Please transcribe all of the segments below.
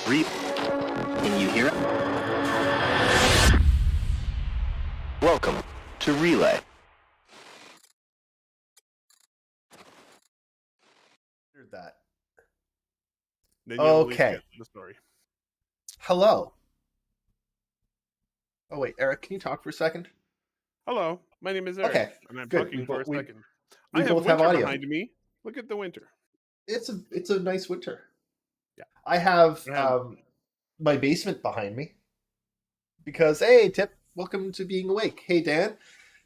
Can you hear it? Welcome to Relay. That. Then you'll at least Okay. get the story. Hello. Oh wait, Eric, can you talk for a second? Hello, my name is Eric, Okay, and I'm good. talking for a second. we I have both have winter audio. behind me. Look at the winter. It's a nice winter. Yeah. I have Yeah. my basement behind me because hey, Tip, welcome to being awake. Hey, Dan.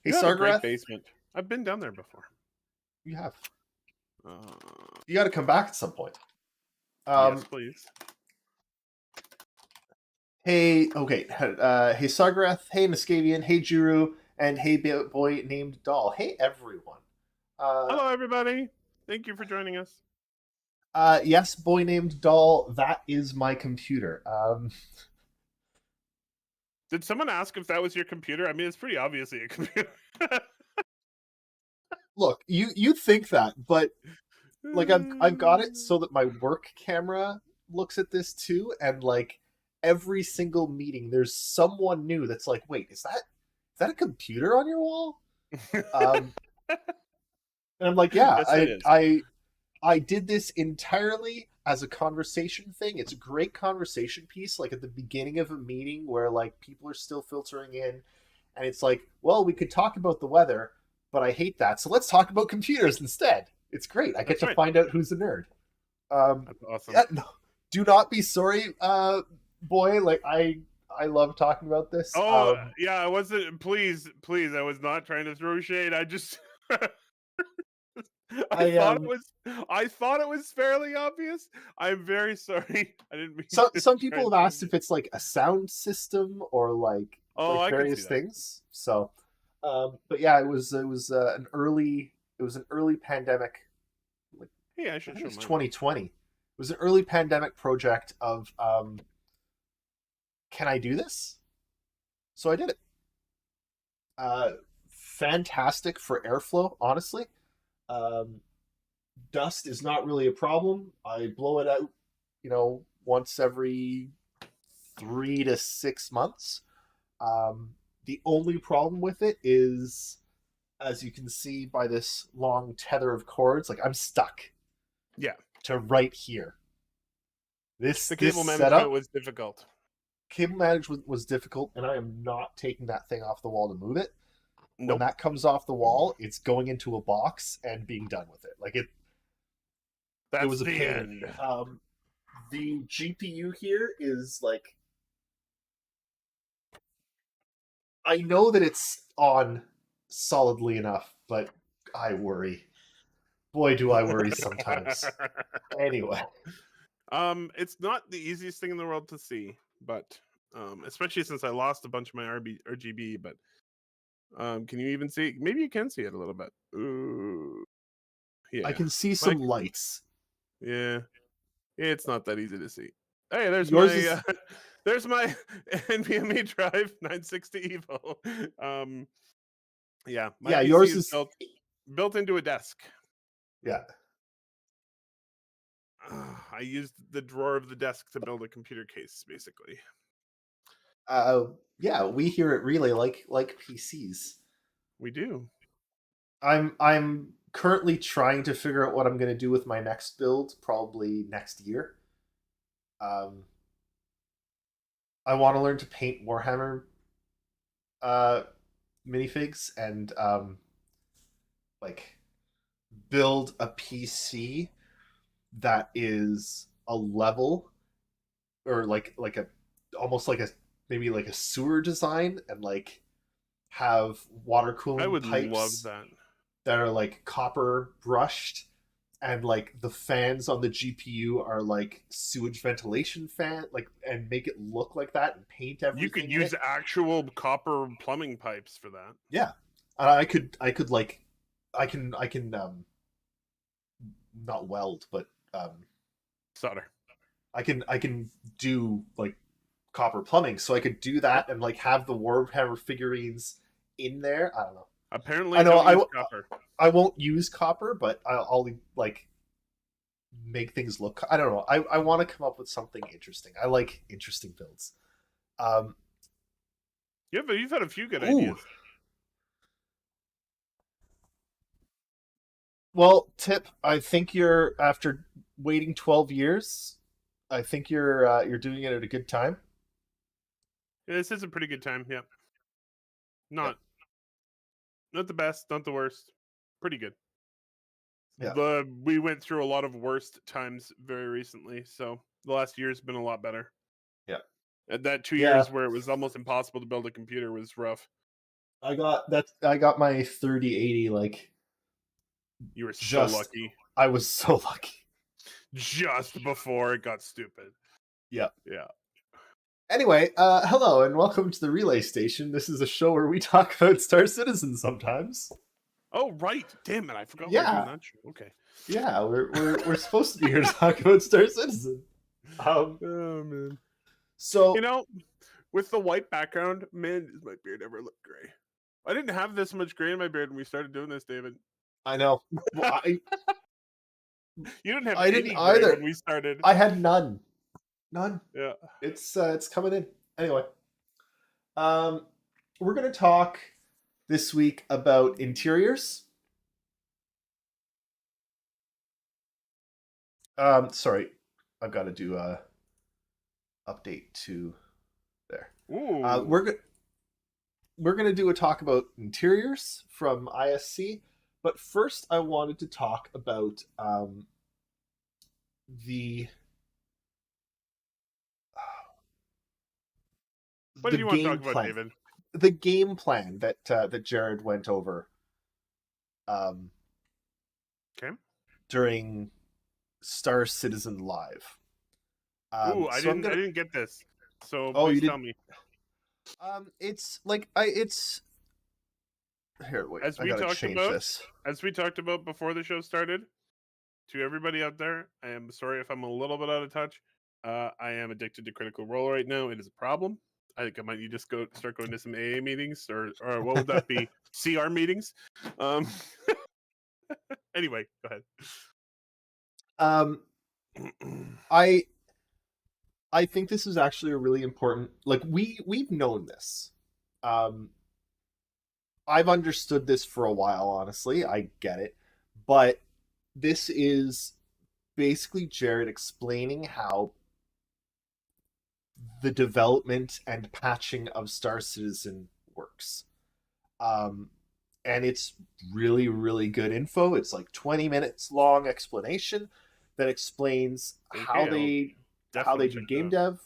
Hey, You have a great Sargarath. basement. I've been down there before. You have. Uh, You got to come back at some point. yes, please. Hey, okay. Hey, Sargarath. Hey, Niskavian. Hey, Juru. And hey, boy named Doll. Hey, everyone. Hello, everybody. Thank you for joining us. Yes, boy named Doll. That is my computer. Did someone ask if that was your computer? I mean, it's pretty obviously a computer. Look, you think that, but like I've got it so that my work camera looks at this too, and like every single meeting, there's someone new that's like, "Wait, is that a computer on your wall?" And I'm like, "Yeah, Yes, it is. I did this entirely as a conversation thing. It's a great conversation piece, like at the beginning of a meeting where like people are still filtering in, and it's like, well, we could talk about the weather, but I hate that, so let's talk about computers instead. It's great. I get That's to right. find out who's a nerd. That's awesome. Yeah, no, do not be sorry, boy. Like I love talking about this. Oh, yeah, I wasn't. Please, I was not trying to throw shade. I just. I thought it was fairly obvious. I'm very sorry. I didn't mean. Some people have asked if it's like a sound system or like I could various see that. things. So, but yeah, it was an early pandemic. Like, Hey, I I should think show it's mine. 2020. It was an early pandemic project of can I do this? So I did it. Fantastic for airflow, honestly. Dust is not really a problem. I blow it out, once every 3 to 6 months. The only problem with it is, as you can see by this long tether of cords, like I'm stuck. Yeah. To right here. The cable management setup, was difficult. Cable management was difficult, and I am not taking that thing off the wall to move it. Nope. When that comes off the wall, it's going into a box and being done with it. Like That's it was a the pain. end. The GPU here is like, I know that it's on solidly enough, but I worry. Boy, do I worry sometimes. Anyway. It's not the easiest thing in the world to see, but especially since I lost a bunch of my RGB, but can you even see? Maybe you can see it a little bit. Ooh. Yeah. I can see some lights. Yeah. It's not that easy to see. Hey, there's there's my NVMe drive 960 Evo. Yeah, my PC yours is built into a desk. Yeah. I used the drawer of the desk to build a computer case, basically. Yeah, we here at Relay like PCs. We do. I'm currently trying to figure out what I'm going to do with my next build, probably next year. I want to learn to paint Warhammer minifigs and like build a PC that is a level or like a almost like a maybe like a sewer design, and like have water cooling I would pipes love that are like copper brushed, and like the fans on the GPU are like sewage ventilation fan, like, and make it look like that and paint everything. You could use actual copper plumbing pipes for that. Yeah, I could like I can not weld, but solder. I can do like copper plumbing, so I could do that and like have the Warhammer figurines in there. I don't know. Apparently, I know don't use copper. I won't use copper, but I'll like make things look. I don't know. I want to come up with something interesting. I like interesting builds. You've had a few good Ooh. ideas. Well, Tip, I think you're after waiting 12 years. I think you're doing it at a good time. Yeah, this is a pretty good time. Yeah, not the best, not the worst. Pretty good. Yeah. We went through a lot of worst times very recently, so the last year's been a lot better. Yeah. And that 2 Yeah. years where it was almost impossible to build a computer was rough. I got my 3080 like You were so just lucky. I was so lucky. Just before it got stupid. Yeah. Yeah. Anyway, hello and welcome to the Relay Station. This is a show where we talk about Star Citizen sometimes. Oh right, damn it! I forgot. Yeah. We were doing that show. Okay. Yeah, we're supposed to be here to talk about Star Citizen. Oh man. So You know, with the white background, man, does my beard ever look gray? I didn't have this much gray in my beard when we started doing this, David. I know. Well, You didn't have I any didn't gray either. when we started. I had none. None. Yeah. It's coming in. Anyway. We're gonna talk this week about interiors. Sorry. I've got to do a update to there. Ooh. We're gonna do a talk about interiors from ISC, but first I wanted to talk about the What the do you want to game talk about, plan. David? The game plan that that Jared went over Okay. during Star Citizen Live. Ooh, I so didn't get this. So Oh, please you tell me. it's like it's here. Wait, As I we gotta talked change about, this. As we talked about before the show started, to everybody out there, I am sorry if I'm a little bit out of touch. I am addicted to Critical Role right now. It is a problem. I think I might need to start going to some AA meetings or what would that be? CR meetings. Anyway, go ahead. I think this is actually a really important. Like we've known this. I've understood this for a while. Honestly, I get it, but this is basically Jared explaining how the development and patching of Star Citizen works. And it's really, really good info. It's like 20 minutes long explanation that explains how they do game dev,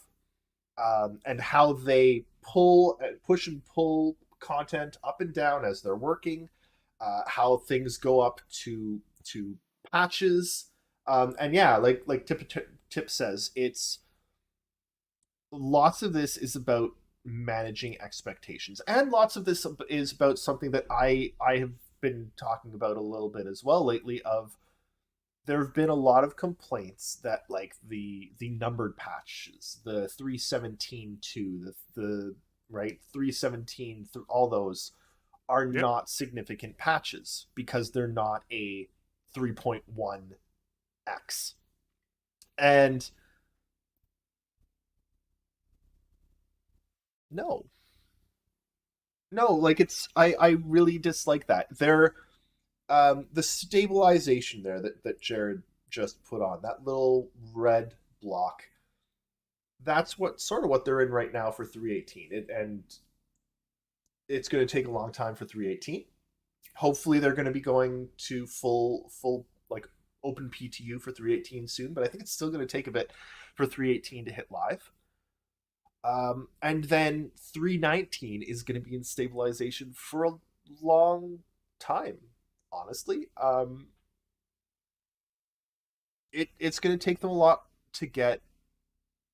and how they push and pull content up and down as they're working, how things go up to patches, and yeah, like Tip says, it's lots of this is about managing expectations, and lots of this is about something that I have been talking about a little bit as well lately. Of there have been a lot of complaints that like the numbered patches, the 317.2, the right 317, all those are not significant patches because they're not a 3.1x, and no, like it's I really dislike that. They're the stabilization there that Jared just put on, that little red block, that's what they're in right now for 318. And it's going to take a long time for 318. Hopefully they're going to be going to full like open PTU for 318 soon, but I think it's still going to take a bit for 318 to hit live. And then 319 is going to be in stabilization for a long time. Honestly, it's going to take them a lot to get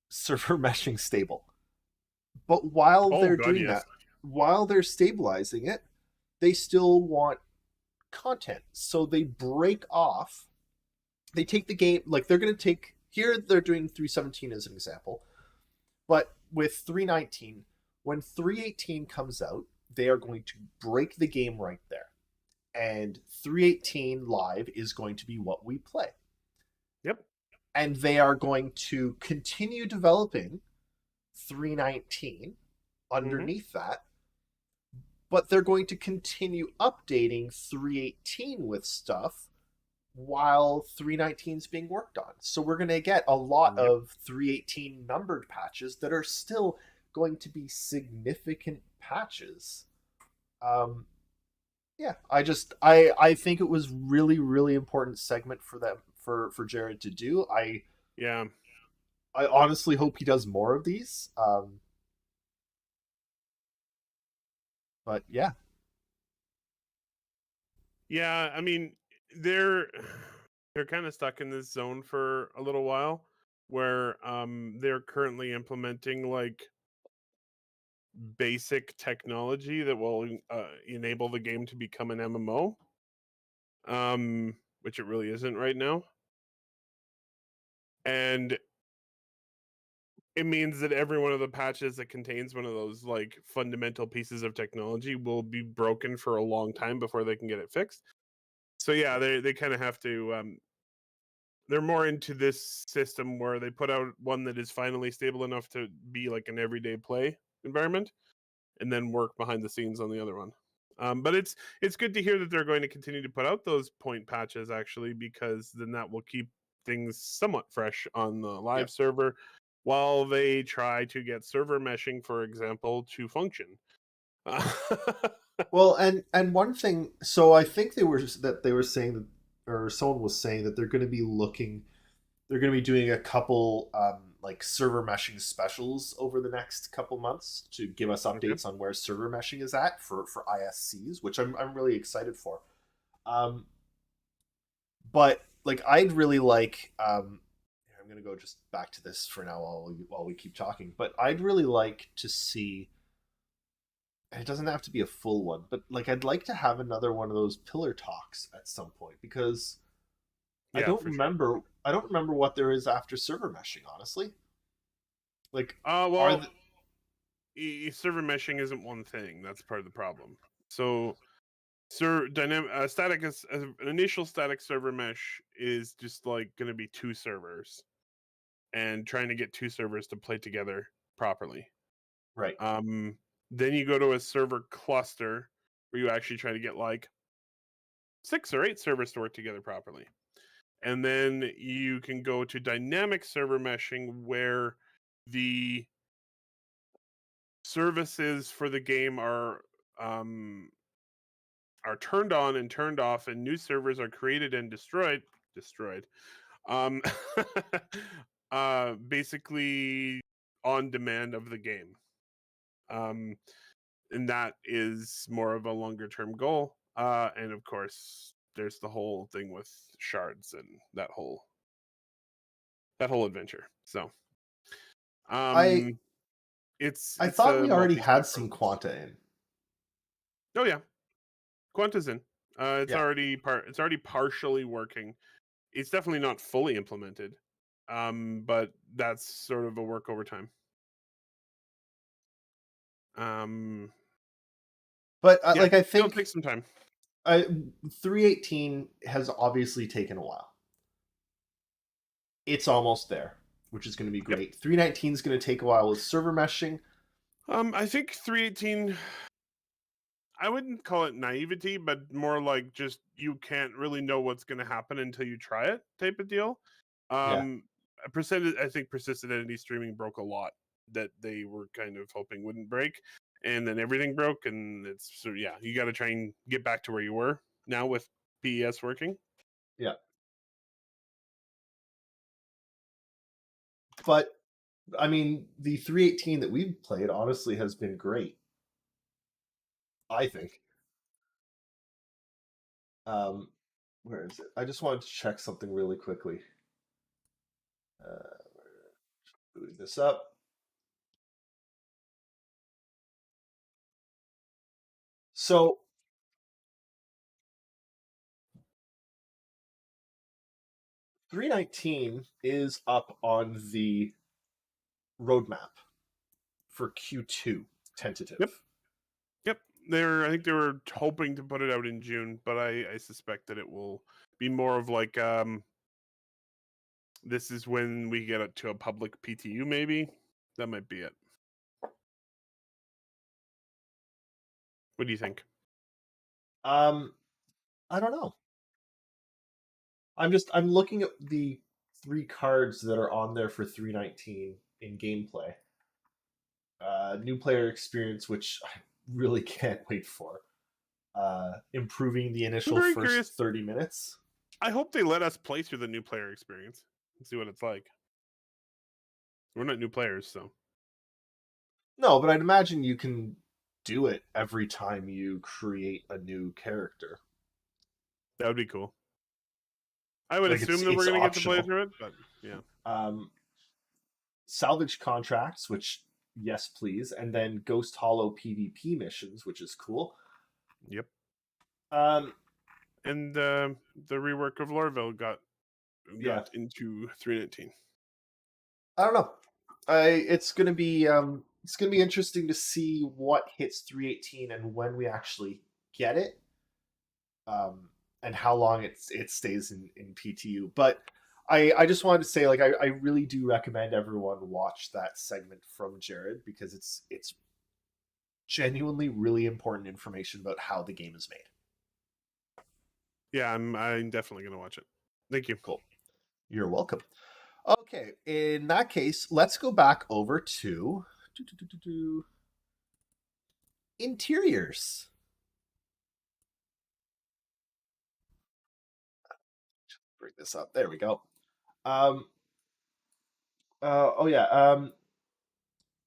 server meshing stable. But while they're doing that, while they're stabilizing it, they still want content. So they break off. They take the game, like they're going to take, here they're doing 317 as an example. But with 319, when 318 comes out, they are going to break the game right there. And 318 live is going to be what we play. Yep. and they are going to continue developing 319 underneath that, but they're going to continue updating 318 with stuff while 319 is being worked on. So we're going to get a lot Yep. of 318 numbered patches that are still going to be significant patches. Yeah, I think it was really important segment for them for Jared to do. Yeah. I honestly hope he does more of these. But yeah, Yeah, I mean, they're they're kind of stuck in this zone for a little while where they're currently implementing like basic technology that will enable the game to become an MMO. Which it really isn't right now. And it means that every one of the patches that contains one of those like fundamental pieces of technology will be broken for a long time before they can get it fixed. So yeah, they kind of have to they're more into this system where they put out one that is finally stable enough to be like an everyday play environment, and then work behind the scenes on the other one. But it's good to hear that they're going to continue to put out those point patches actually, because then that will keep things somewhat fresh on the live Yep. server while they try to get server meshing, for example, to function. well, and one thing, so I think they were saying that, or someone was saying that they're going to be doing a couple like server meshing specials over the next couple months to give us Okay. updates on where server meshing is at for ISCs, which I'm really excited for. But like I'd really like I'm gonna go just back to this for now while we keep talking. But I'd really like to see, and it doesn't have to be a full one, but like I'd like to have another one of those pillar talks at some point, because I Yeah, don't for sure. remember I don't remember what there is after server meshing, honestly. Like Well, server meshing isn't one thing. That's part of the problem. So dynamic static is an initial static server mesh is just like going to be two servers and trying to get two servers to play together properly. right. Then you go to a server cluster where you actually try to get like 6 or 8 servers to work together properly. And then you can go to dynamic server meshing where the services for the game are turned on and turned off, and new servers are created and destroyed um basically on demand of the game. And that is more of a longer term goal, and of course there's the whole thing with shards and that whole adventure. So I um I it's thought a we already multi-step had some process. Quanta in. Oh yeah, Quanta's in. Yeah. It's already partially working. It's definitely not fully implemented, but that's sort of a work over time. But Yeah, like I it'll take think some time. 318 has obviously taken a while. It's almost there, which is going to be Yep. great. 319 is going to take a while with server meshing. I think 318. I wouldn't call it naivety, but more like just you can't really know what's going to happen until you try it, type of deal. Yeah. I think persistent entity streaming broke a lot that they were kind of hoping wouldn't break, and then everything broke, and it's so yeah, you got to try and get back to where you were now with PES working. Yeah. But I mean, the 318 that we've played honestly has been great. I think. Um, where is it? I just wanted to check something really quickly. Booting this up. So 319 is up on the roadmap for Q2 tentative. Yep. Yep, I think they were hoping to put it out in June, but I suspect that it will be more of like this is when we get it to a public PTU. Maybe that might be it. What do you think? I don't know. I'm looking at the 3 cards that are on there for 319 in gameplay. New player experience, which I really can't wait for. Improving the initial very first curious. 30 minutes. I hope they let us play through the new player experience and see what it's like. We're not new players, so No, but I'd imagine you can do it every time you create a new character. that would be cool. I would Like, assume it's- that we're it's going to get to play optional. through it, but yeah. Salvage contracts, which yes please, and then Ghost Hollow PvP missions, which is cool. Yep. Um, And the rework of Lorville got Yeah. into 319. I don't know. It's gonna be interesting to see what hits 318 and when we actually get it, and how long it stays in PTU. But I just wanted to say, like, I really do recommend everyone watch that segment from Jared, because it's genuinely really important information about how the game is made. Yeah, I'm definitely going to watch it. Thank you. Cool. You're welcome. Okay, in that case, let's go back over to interiors. Bring this up. There we go. Oh yeah.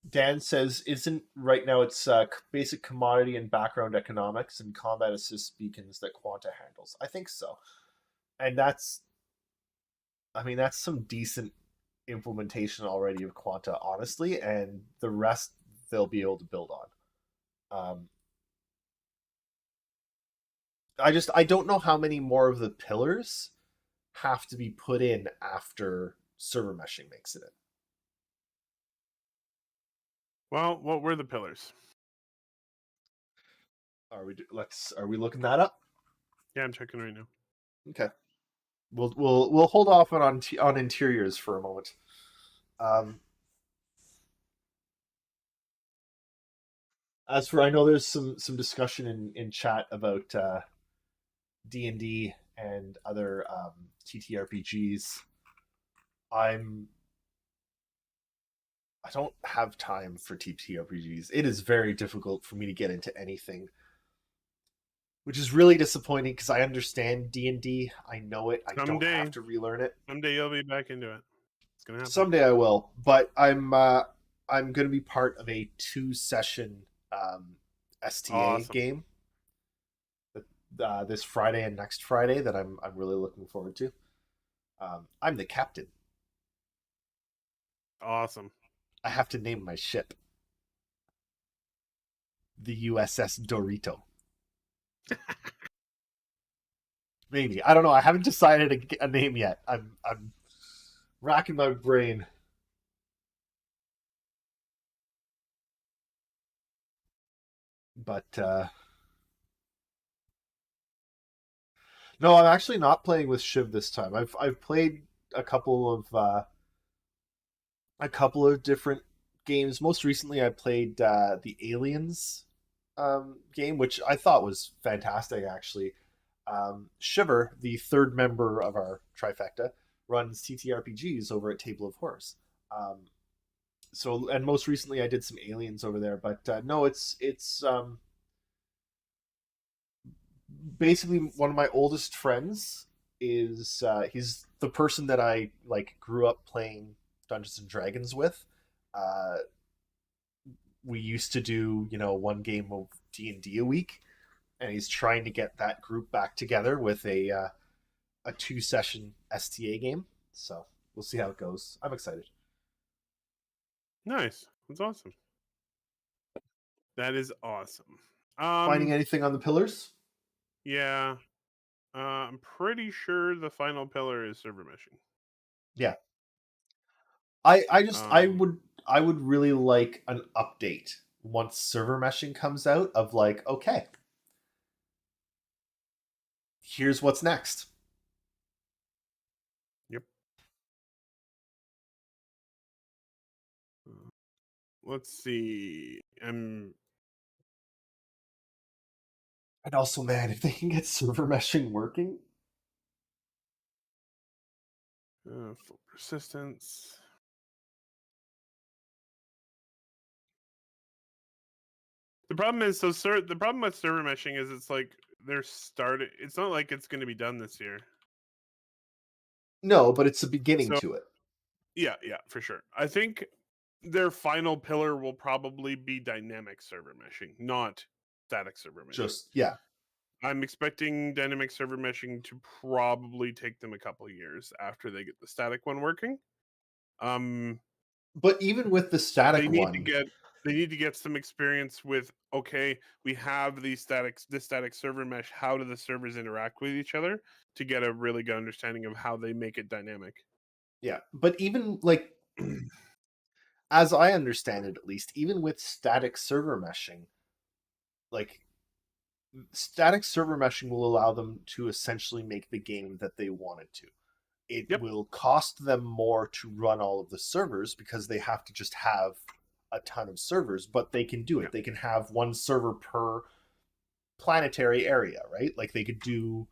Dan says, isn't right now it's basic commodity and background economics and combat assist beacons that Quanta handles? I think so. And that's some decent implementation already of Quanta, honestly, and the rest they'll be able to build on. I don't know how many more of the pillars have to be put in after server meshing makes it in. Well, what were the pillars? Are we looking that up? Yeah, I'm checking right now. Okay. We'll hold off on interiors for a moment. As for, I know there's some discussion in chat about D&D and other TTRPGs. I don't have time for TTRPGs. It is very difficult for me to get into anything, which is really disappointing because I understand D&D. I know it. I don't have to relearn it. Someday you'll be back into it. It's gonna happen. Someday I will, but I'm going to be part of a 2-session STA Awesome. game this Friday and next Friday that I'm really looking forward to. I'm the captain. Awesome. I have to name my ship the USS Dorito. Maybe, I don't know. I haven't decided a name yet. I'm racking my brain. But no, I'm actually not playing with Shiv this time. I've played a couple of different games. Most recently, I played the Aliens game, which I thought was fantastic, actually. Shiver, the third member of our trifecta, runs TTRPGs over at Table of Horrors. And most recently, I did some Aliens over there. But no, it's basically one of my oldest friends is he's the person that I grew up playing Dungeons and Dragons with. We used to do one game of D&D a week, and he's trying to get that group back together with a 2-session STA game. So we'll see how it goes. I'm excited. Nice. That's awesome. That is awesome. Finding anything on the pillars? Yeah. I'm pretty sure the final pillar is server meshing. Yeah. I would really like an update once server meshing comes out of okay, here's what's next. Yep. let's see. And also, man, if they can get server meshing working, Full persistence. The problem is, the problem with server meshing is it's like they're started. It's not like it's going to be done this year. no, but it's a beginning So to it. yeah, for sure. I think their final pillar will probably be dynamic server meshing, not static server meshing. Just yeah. I'm expecting dynamic server meshing to probably take them a couple years after they get the static one working. But even with the static they need one, to get some experience with, okay, we have this static server mesh. How do the servers interact with each other to get a really good understanding of how they make it dynamic? yeah. But even like, as I understand it, at least, even with static server meshing, like static server meshing will allow them to essentially make the game that they wanted to. It Yep. will cost them more to run all of the servers because they have to just have a ton of servers, but they can do it. Yeah. They can have one server per planetary area, right? Like they could do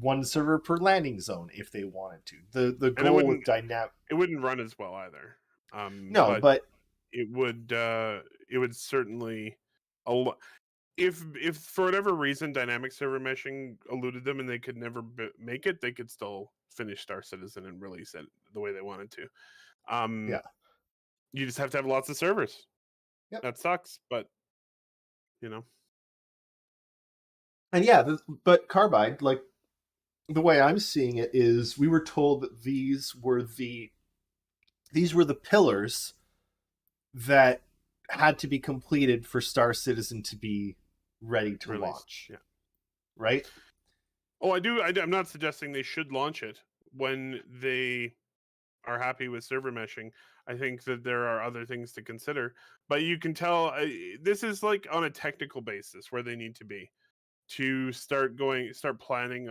one server per landing zone if they wanted to. The goal with dynamic, it wouldn't run as well either. no, but it would certainly if for whatever reason dynamic server meshing eluded them and they could never make it, they could still finish Star Citizen and release it the way they wanted to. Yeah. You just have to have lots of servers. Yep. That sucks, but you know. And yeah, but Carbide, like the way I'm seeing it is, we were told that these were the pillars that had to be completed for Star Citizen to be ready to Released. launch. Yeah. Right? Oh, I'm not suggesting they should launch it when they are happy with server meshing. I think that there are other things to consider, but you can tell this is like on a technical basis where they need to be to start planning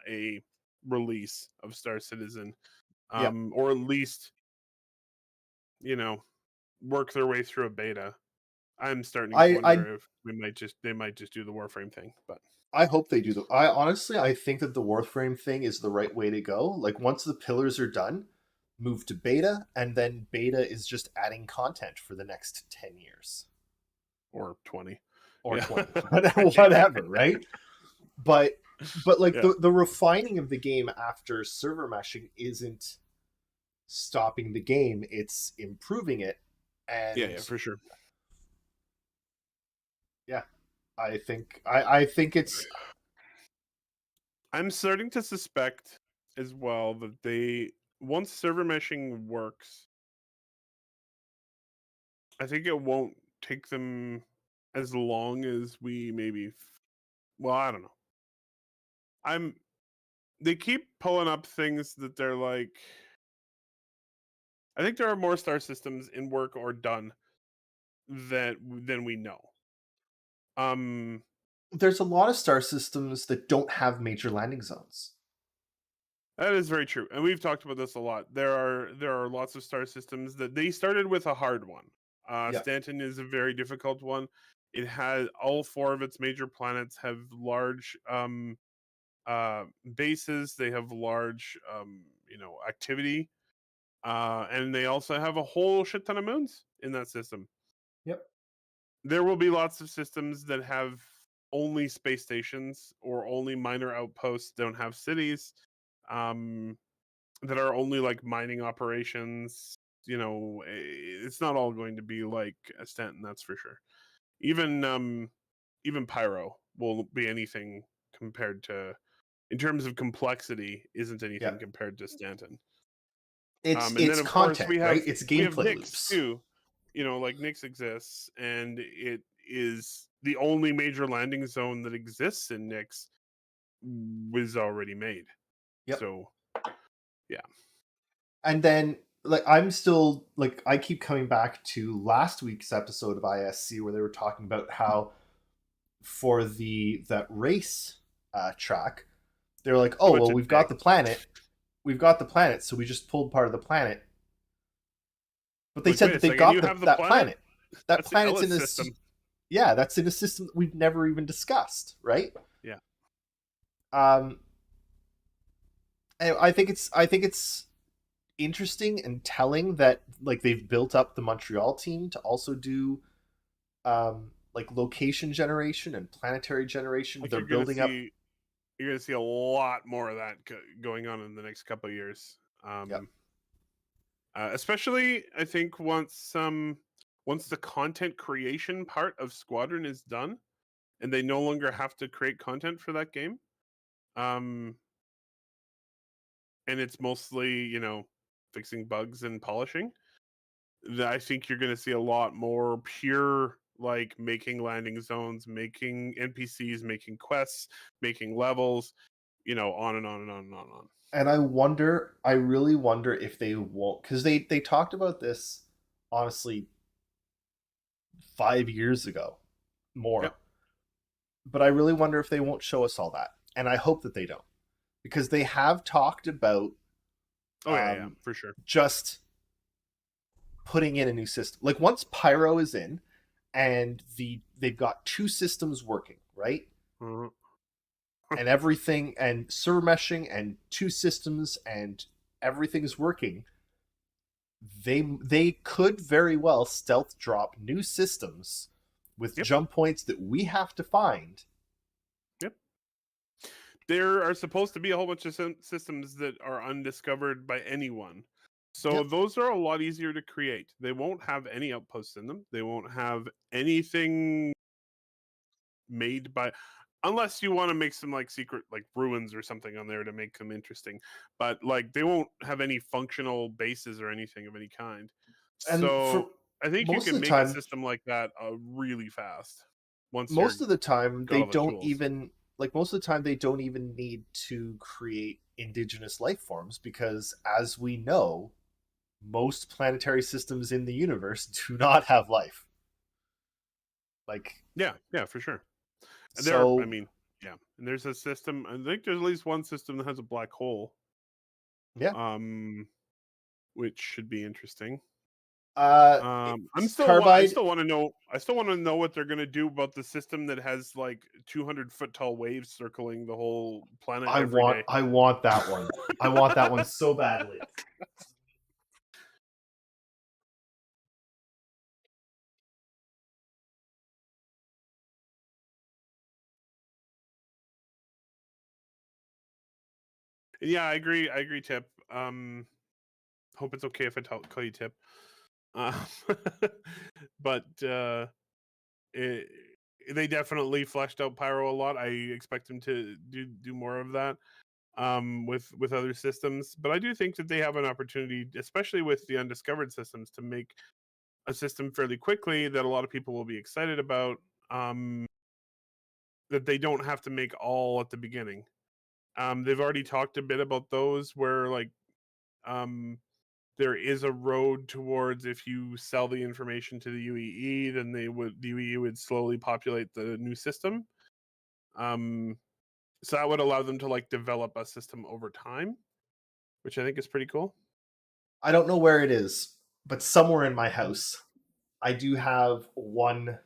a release of Star Citizen, or at least work their way through a beta. I'm starting to wonder if they might just do the Warframe thing, but I hope they do. I think that the Warframe thing is the right way to go. Like once the pillars are done, move to beta, and then beta is just adding content for the next 10 years. Or 20. Or 20. Whatever, right? But like the refining of the game after server meshing isn't stopping the game, it's improving it. And yeah, for sure. Yeah. I think it's I'm starting to suspect as well that once server meshing works, I think it won't take them as long as we maybe well, I don't know. They keep pulling up things that they're like, I think there are more star systems in work or done than we know. There's a lot of star systems that don't have major landing zones. That is very true, and we've talked about this a lot. There are lots of star systems that they started with a hard one. Stanton is a very difficult one. It has all 4 of its major planets have large bases. They have large activity, and they also have a whole shit ton of moons in that system. Yep. There will be lots of systems that have only space stations or only minor outposts, don't have cities, that are only like mining operations. It's not all going to be like a Stanton, that's for sure. Even Pyro will be anything compared to, in terms of complexity, isn't anything compared to Stanton. It's content, right? It's gameplay loops too. Like Nyx exists, and it is the only major landing zone that exists in Nyx was already made. Yep. So, yeah. And then, like, I'm still like, I keep coming back to last week's episode of ISC where they were talking about how for that race track, they're like, oh well, we've got the planet, so we just pulled part of the planet. But they Like, said wait a that they've second, got you have the that planet? planet. That That's the planet's in Ellis this. system. Yeah, that's in a system that we've never even discussed, right? Yeah. Um, and I think it's interesting and telling that like they've built up the Montreal team to also do like location generation and planetary generation. Like They're building up. you're gonna see a lot more of that going on in the next couple of years. Yep. Especially, I think once the content creation part of Squadron is done, and they no longer have to create content for that game, and it's mostly fixing bugs and polishing. I think you're going to see a lot more pure, like making landing zones, making NPCs, making quests, making levels, on and on and on and on and on. And I really wonder if they won't, because they talked about this honestly 5 years ago, more. Yep. But I really wonder if they won't show us all that, and I hope that they don't, because they have talked about Oh yeah, for sure. just putting in a new system. Like once Pyro is in, and they've got two systems working, right? Mhm. And everything, and server meshing, and two systems, and everything's working. They could very well stealth drop new systems with Yep. jump points that we have to find. Yep. There are supposed to be a whole bunch of systems that are undiscovered by anyone. So Yep. those are a lot easier to create. They won't have any outposts in them. They won't have anything made by, unless you want to make some like secret like ruins or something on there to make them interesting. But like they won't have any functional bases or anything of any kind. And for So I think you most of can the make a time, system like that really fast once you're most of the time got they all the don't tools. even like most of the time they don't even need to create indigenous life forms, because as we know, most planetary systems in the universe do not have life. Like, Yeah, for sure. And there, I so mean, yeah, and there's a system. I think there's at least one system that has a black hole. yeah. Which should be interesting. Uh I Carbide, still want to know. I still want to know what they're gonna do about the system that has like 200-foot tall waves circling the whole planet every day. I want that one. I want that one so badly. Yeah, I agree. I agree, Tip. Hope it's okay if I call you Tip. Uh, but they definitely fleshed out Pyro a lot. I expect them to do more of that with other systems. But I do think that they have an opportunity, especially with the undiscovered systems, to make a system fairly quickly that a lot of people will be excited about. That they don't have to make all at the beginning. They've already talked a bit about those where like there is a road towards, if you sell the information to the UEE, then the UEE would slowly populate the new system. So that would allow them to like develop a system over time, which I think is pretty cool. I don't know where it is, but somewhere in my house, I do have one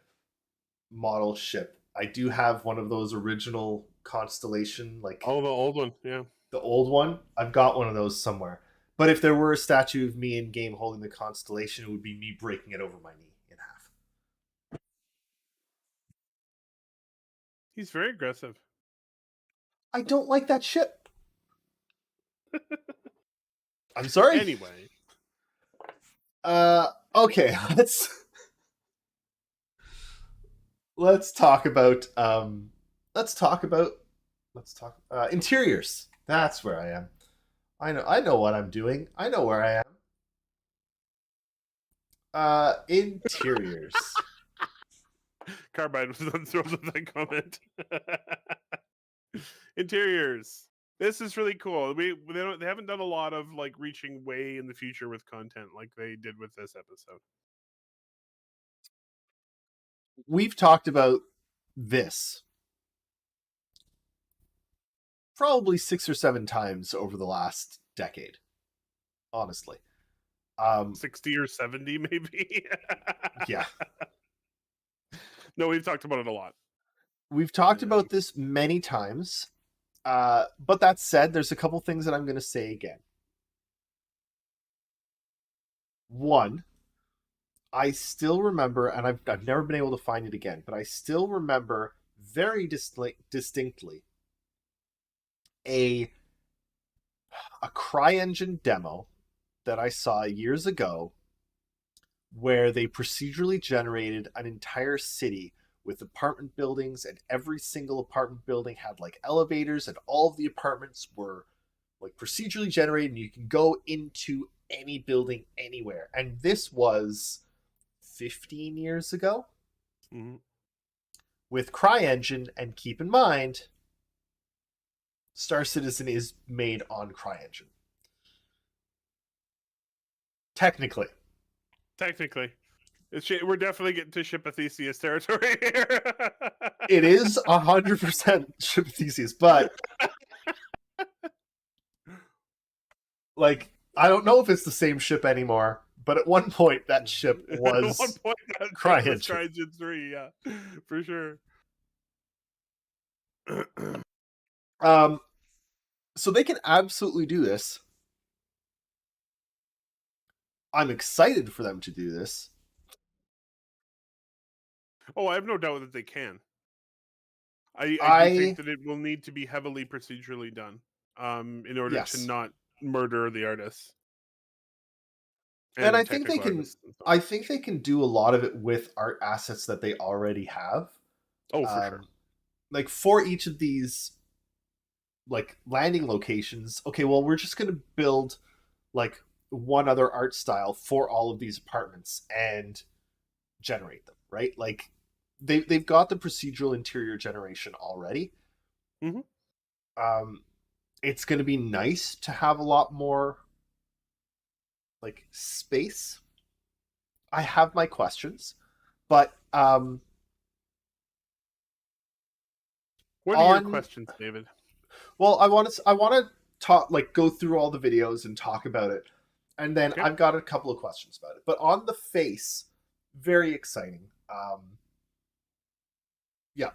model ship. I do have one of those original Constellation, like Oh, the old one, yeah. the old one. I've got one of those somewhere. But if there were a statue of me in game holding the Constellation, it would be me breaking it over my knee in half. He's very aggressive. I don't like that ship. I'm sorry. Anyway, Okay, let's talk about interiors. That's where I am. I know what I'm doing. I know where I am. Interiors. Carbide was thrilled with that comment. Interiors. This is really cool. They haven't done a lot of like reaching way in the future with content like they did with this episode. We've talked about this probably 6 or 7 times over the last decade, honestly. Um, 60 or 70, maybe. yeah, No, we've talked about it a lot. we've talked Yeah. about this many times. But that said, there's a couple things that I'm going to say again. One, I still remember, and I've never been able to find it again, but I still remember very distinctly a CryEngine demo that I saw years ago where they procedurally generated an entire city with apartment buildings, and every single apartment building had like elevators, and all of the apartments were like procedurally generated, and you can go into any building anywhere. And this was 15 years ago Mhm. with CryEngine, and keep in mind, Star Citizen is made on CryEngine. Technically. Technically. We're definitely getting to ship a Theseus territory here. It is 100% Ship Theseus, but like, I don't know if it's the same ship anymore, but at one point that ship At one was point, that was CryEngine. CryEngine 3, yeah, for sure. So they can absolutely do this. I'm excited for them to do this. Oh, I have no doubt that they can. I do I think that it will need to be heavily procedurally done, in order to yes, not murder the artists and and I the think they technical can. artists. And so I think they can do a lot of it with art assets that they already have. oh, for sure. Like for each of these like landing locations, okay, well, we're just going to build like one other art style for all of these apartments and generate them, right? Like they've got the procedural interior generation already. Mhm. It's going to be nice to have a lot more like space. I have my questions, but What are your on questions, David? well, I want to talk like go through all the videos and talk about it, and then Okay. I've got a couple of questions about it. But on the face, very exciting. Yeah,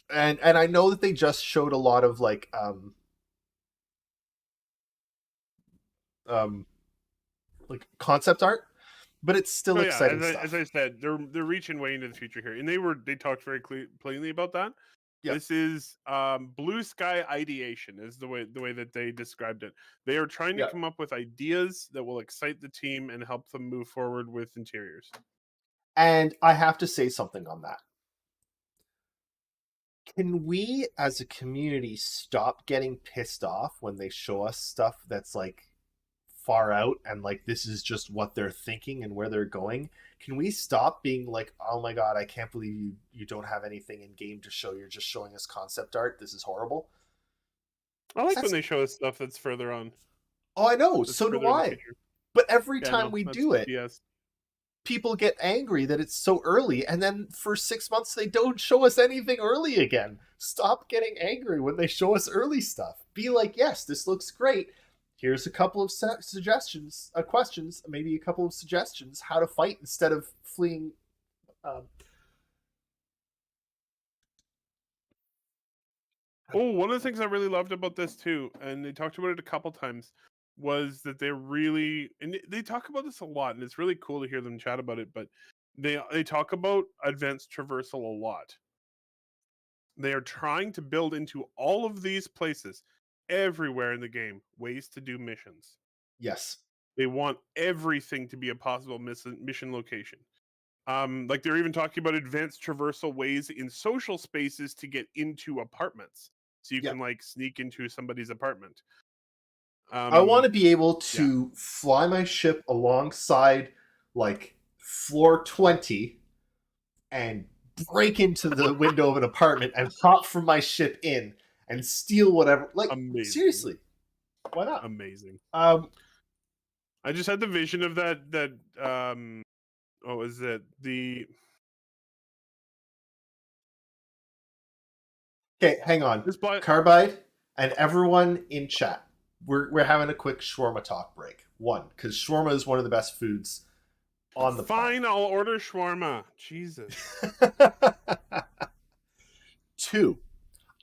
and I know that they just showed a lot of um like concept art, but it's still Oh yeah, exciting as stuff. I said, they're reaching way into the future here, and they talked very plainly about that. Yeah, This is blue sky ideation is the way that they described it. They are trying to yeah. come up with ideas that will excite the team and help them move forward with interiors. And I have to say something on that. Can we as a community stop getting pissed off when they show us stuff that's like far out and like this is just what they're thinking and where they're going? Can we stop being like, oh my god, I can't believe you don't have anything in game to show, you're just showing us concept art, this is horrible? I 'Cause like when that's they show us stuff that's further on, oh, I know, that's so do further in the I. future. But every Yeah, time no, we that's do it, BS. people get angry that it's so early, and then for 6 months they don't show us anything early again. Stop getting angry when they show us early stuff. Be like, yes, this looks great. Here's a couple of suggestions, questions, maybe a couple of suggestions how to fight instead of fleeing. Um, Oh, one of the things I really loved about this too, and they talked about it a couple times, was that they really and they talk about this a lot, and it's really cool to hear them chat about it. But they talk about advanced traversal a lot. They are trying to build into all of these places, everywhere in the game, ways to do missions. yes, They want everything to be a possible mission location. Like they're even talking about advanced traversal ways in social spaces to get into apartments, so you yeah. can like sneak into somebody's apartment. I want to Um, be able yeah, to fly my ship alongside like floor 20 and break into the window of an apartment and hop from my ship in and steal whatever. Like, amazing, seriously, why not? amazing. Um, I just had the vision of that. What was it? The okay, hang on. this black. Carbide and everyone in chat. we're having a quick shawarma talk break. One, because shawarma is one of the best foods on the Fine, I'll order shawarma. Jesus. planet. Two,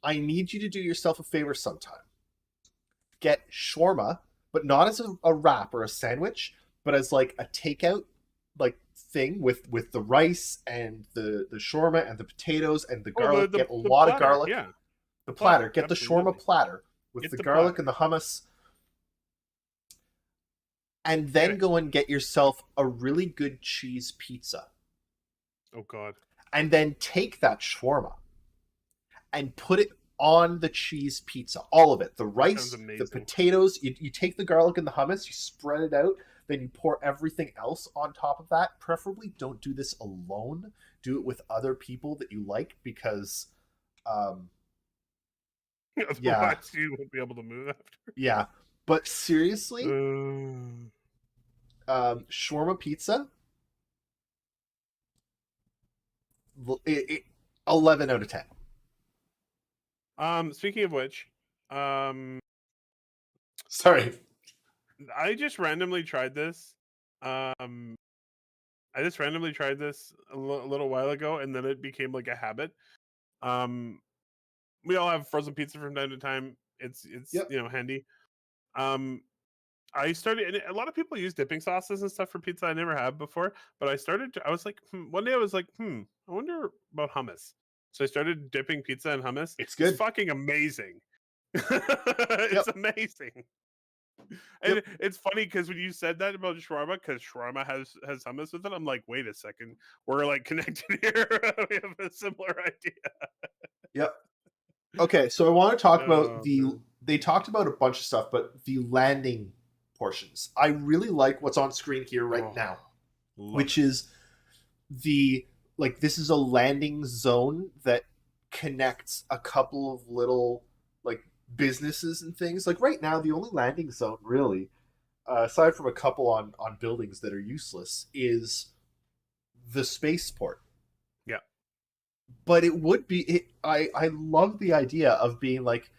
I need you to do yourself a favor sometime. Get shawarma, but not as a wrap or a sandwich, but as like a takeout like thing with the rice and the shawarma and the potatoes and the garlic. Get a lot platter, of garlic. Yeah. The platter. Get the Absolutely. shawarma platter with Get the the garlic platter. and the hummus. And then Okay. go and get yourself a really good cheese pizza. Oh God. And then take that shawarma and put it on the cheese pizza. All of it. The rice, Sounds the amazing. potatoes. You take the garlic and the hummus, you spread it out, then you pour everything else on top of that. Preferably don't do this alone. Do it with other people that you like because Otherwise, Yeah. you won't be able to move after. yeah. But seriously, Uh, shawarma pizza, 11 out of 10. Speaking of which, Sorry. I just randomly tried this. I just randomly tried this a little while ago, and then it became like a habit. We all have frozen pizza from time to time. It's Yep. handy. I started, and a lot of people use dipping sauces and stuff for pizza. I never have before, but I was like, one day I was like, I wonder about hummus. So I started dipping pizza in hummus. It's good. It's fucking amazing. It's amazing. And it's funny because when you said that about shawarma, because shawarma has hummus with it, I'm like, wait a second, we're like connected here. We have a similar idea. Yep. Okay, so I want to talk about Oh, the. man. They talked about a bunch of stuff, but the landing portions. I really like what's on screen here right Oh, now, love which it. is the like this is a landing zone that connects a couple of little like businesses and things. Like right now, the only landing zone really, aside from a couple on buildings that are useless, is the spaceport. Yeah. But it would be I love the idea of being like,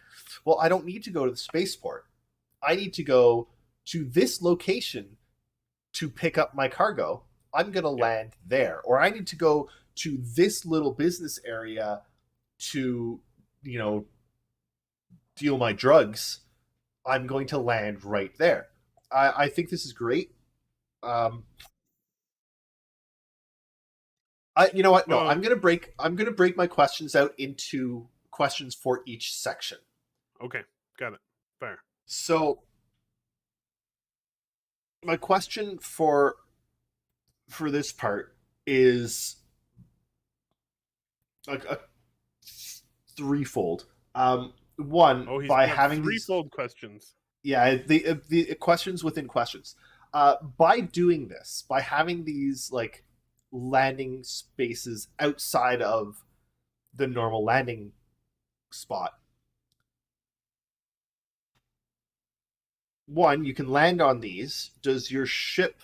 well, I don't need to go to the spaceport. I need to go to this location to pick up my cargo. I'm going to land there. Or I need to go to this little business area to, deal my drugs. I'm going to land right there. I think this is great. You know what? No, Well, I'm gonna break my questions out into questions for each section. okay, got it. Fair. So, my question for this part is a threefold. One, Oh, he's by got having these, threefold questions. yeah, the questions within questions. By doing this, by having these like landing spaces outside of the normal landing spot. One, you can land on these. Does your ship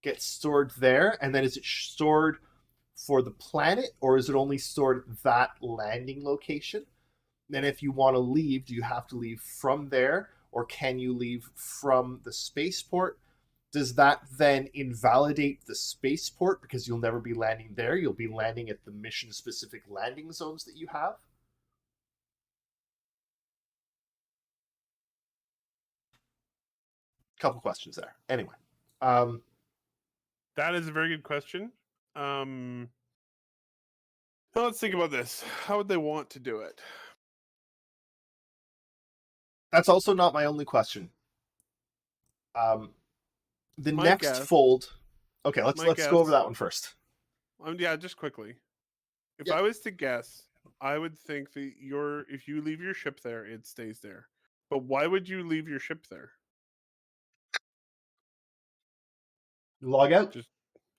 get stored there? And then is it stored for the planet, or is it only stored at that landing location? Then if you want to leave, do you have to leave from there, or can you leave from the spaceport? Does that then invalidate the spaceport because you'll never be landing there? You'll be landing at the mission-specific landing zones that you have? Couple questions there. Anyway, That is a very good question. Now let's think about this. How would they want to do it? that's also not my only question. The My next guess- fold. Okay, let's my go over guess- that one first. Yeah, just quickly. If Yeah. I was to guess, I would think that if you leave your ship there, it stays there. But why would you leave your ship there? Log out.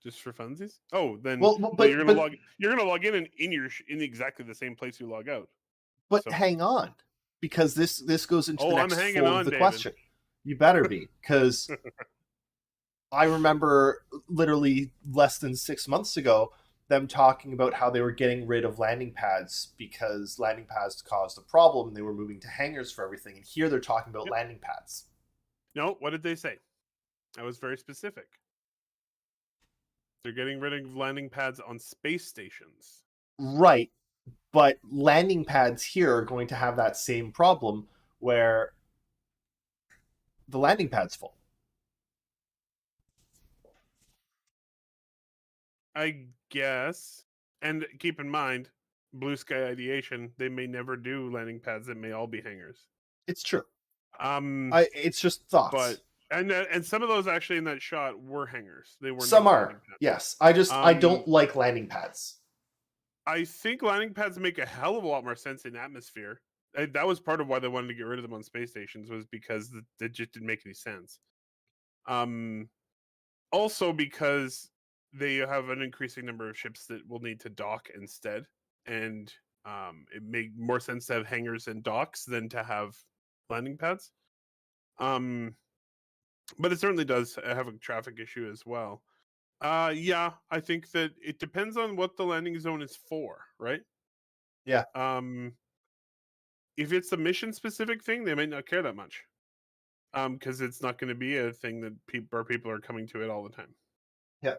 Just for funsies? Oh, then Well, but you're gonna log in in exactly the same place you log out. but so- hang on, because this goes into the Oh, I'm next hanging fold on, of the David. question. You better be, because I remember literally less than 6 months ago, them talking about how they were getting rid of landing pads because landing pads caused a problem and they were moving to hangars for everything. And here they're talking about Yep. landing pads. No, what did they say? I was very specific. They're getting rid of landing pads on space stations. Right. But landing pads here are going to have that same problem where the landing pad's full. I guess. And keep in mind, Blue Sky Ideation, they may never do landing pads. It may all be hangars. It's true. Um, It's just thoughts. but and some of those actually in that shot were hangars. They were some not are. landing pads. Yes. I don't like landing pads. I think landing pads make a hell of a lot more sense in atmosphere. That was part of why they wanted to get rid of them on space stations, was because it just didn't make any sense. Also because they have an increasing number of ships that will need to dock instead, and it made more sense to have hangars and docks than to have landing pads. But it certainly does have a traffic issue as well. Yeah, I think that it depends on what the landing zone is for, right? Yeah. If it's a mission specific thing, they might not care that much. Because it's not going to be a thing that people are coming to it all the time. Yeah.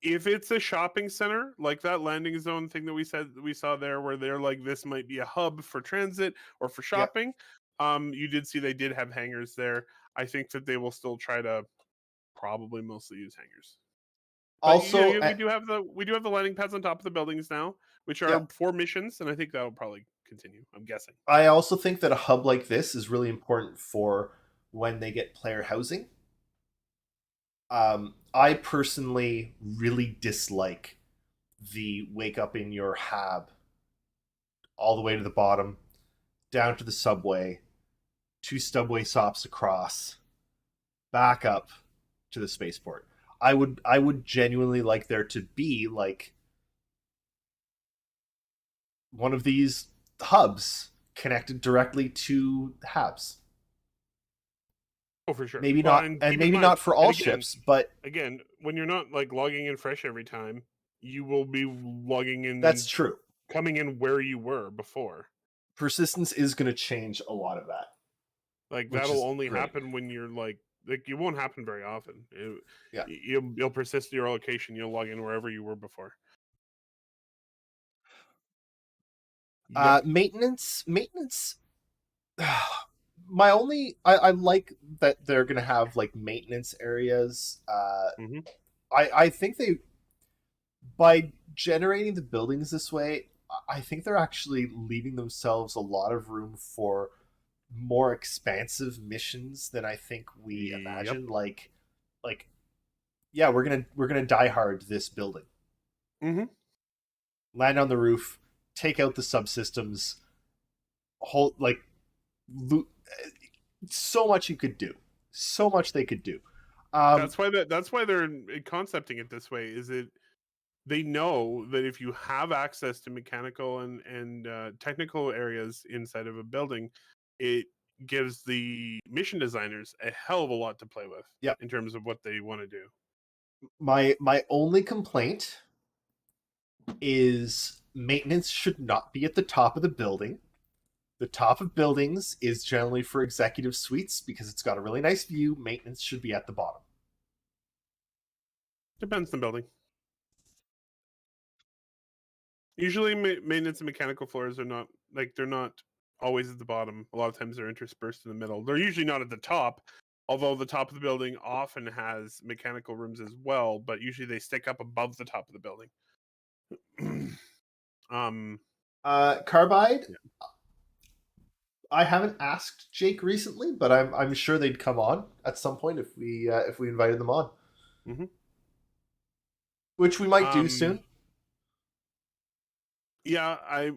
If it's a shopping center, like that landing zone thing that we saw there, where they're like, this might be a hub for transit or for shopping. You did see they did have hangars there. I think that they will still try to probably mostly use hangars. But, Also, we do have the landing pads on top of the buildings now, which are for missions, and I think that'll probably continue. I'm guessing. I also think that a hub like this is really important for when they get player housing. I personally really dislike the wake up in your hab all the way to the bottom, down to the subway, 2 subway stops across, back up to the spaceport. I would genuinely like there to be like one of these hubs connected directly to habs. Oh, for sure. Maybe Well, not, and maybe not for all again, ships, but again, when you're not like logging in fresh every time, you will be logging in. that's true. Coming in where you were before. Persistence is going to change a lot of that. Like which that'll is only great. happen when you're like it won't happen very often. Yeah. You'll persist your location. You'll log in wherever you were before. Maintenance. My only, I like that they're gonna have like maintenance areas. Mhm. I think they, by generating the buildings this way, I think they're actually leaving themselves a lot of room for more expansive missions than I think we Yep. imagined. Like, yeah, we're gonna die hard this building. Mhm. Land on the roof, take out the subsystems, hold like so much you could do, so much they could do. That's why they're concepting it this way. Is it they know that if you have access to mechanical and technical areas inside of a building, it gives the mission designers a hell of a lot to play with. Yep. In terms of what they want to do. My only complaint is maintenance should not be at the top of the building. The top of buildings is generally for executive suites because it's got a really nice view. Maintenance should be at the bottom. Depends on the building. Usually, maintenance and mechanical floors are not they're not always at the bottom. A lot of times they're interspersed in the middle. They're usually not at the top, although the top of the building often has mechanical rooms as well. But usually they stick up above the top of the building. Carbide. Yeah. I haven't asked Jake recently, but I'm sure they'd come on at some point if we invited them on, which we might do soon. Yeah,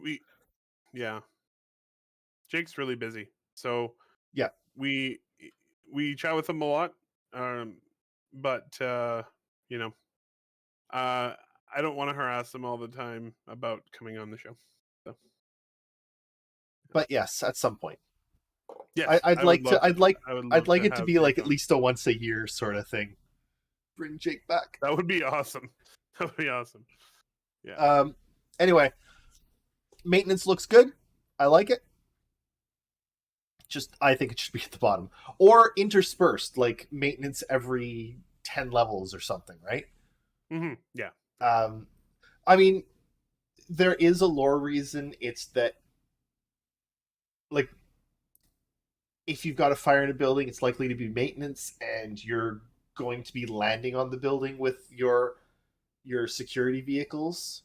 yeah. Jake's really busy, so yeah, we chat with him a lot, but I don't want to harass him all the time about coming on the show. So. But yes, at some point. Yes, I'd like it to be like at least a once a year sort of thing. Bring Jake back. That would be awesome. That would be awesome. Yeah. Anyway, maintenance looks good. I like it. Just I think it should be at the bottom or interspersed, like maintenance every 10 levels or something, right? Yeah. I mean, there is a lore reason. It's that, like, if you've got a fire in a building, it's likely to be maintenance, and you're going to be landing on the building with your security vehicles.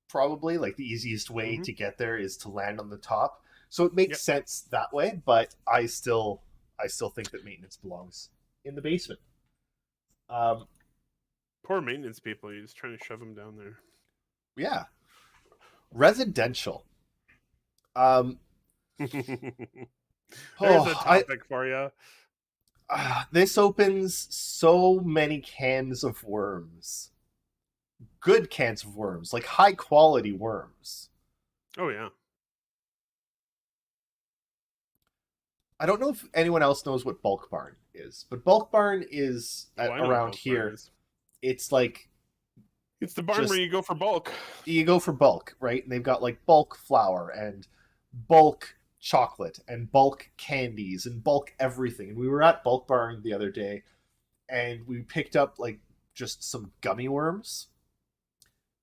Probably, like, the easiest way to get there is to land on the top. So it makes sense that way, but I still think that maintenance belongs in the basement. Poor maintenance people. You're just trying to shove them down there. Yeah. Residential. There's a topic for you. This opens so many cans of worms. Good cans of worms, like high quality worms. Oh yeah. I don't know if anyone else knows what Bulk Barn is, but Bulk Barn is I know what around Bulk here. Barn is. It's like It's the barn where you go for bulk. You go for bulk, right? And they've got like bulk flour and bulk chocolate and bulk candies and bulk everything. And we were at Bulk Barn the other day and we picked up like just some gummy worms.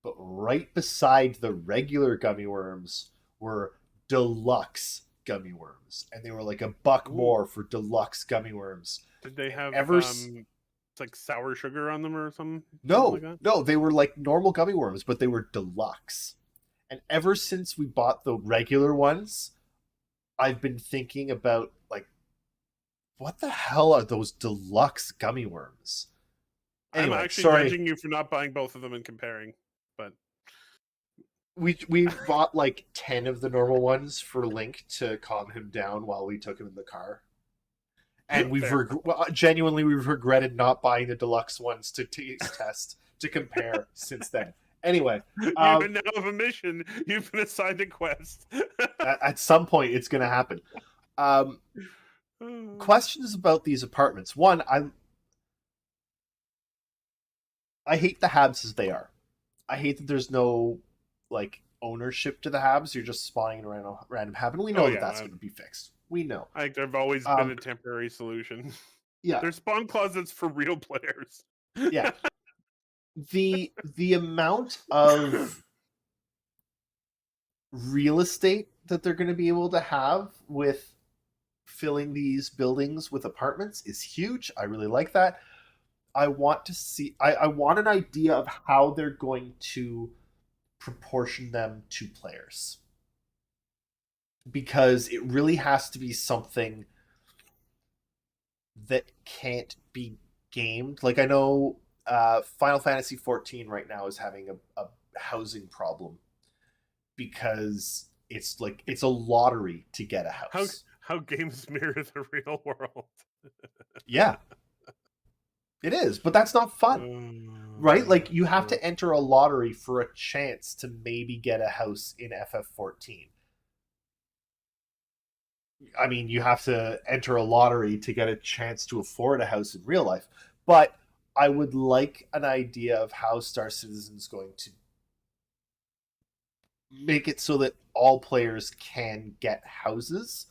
But right beside the regular gummy worms were deluxe gummy worms. And they were like $1 more for deluxe gummy worms. Did they have it's like sour sugar on them or something? No, they were like normal gummy worms, but they were deluxe. And ever since we bought the regular ones, I've been thinking about, like, what the hell are those deluxe gummy worms? Anyway, I'm actually judging you for not buying both of them and comparing, but we bought like 10 of the normal ones for Link to calm him down while we took him in the car. And we've genuinely we've regretted not buying the deluxe ones to taste test to compare since then. Anyway, you now have a mission. You've been assigned a quest. At some point, it's going to happen. Questions about these apartments. One, I hate the Habs as they are. I hate that there's no like ownership to the Habs. You're just spawning in a random Hab, and we know that's going to be fixed. We know. I think they've always been a temporary solution. Yeah, they're spawn closets for real players. Yeah. The amount of real estate that they're going to be able to have with filling these buildings with apartments is huge. I really like that. I want to see I want an idea of how they're going to proportion them to players. Because it really has to be something that can't be gamed. Like, I know Final Fantasy XIV right now is having a housing problem because it's a lottery to get a house. How games mirror the real world. Yeah. It is, but that's not fun. Right? Like, you have to enter a lottery for a chance to maybe get a house in FF14. I mean, you have to enter a lottery to get a chance to afford a house in real life. But I would like an idea of how Star Citizen's going to make it so that all players can get houses.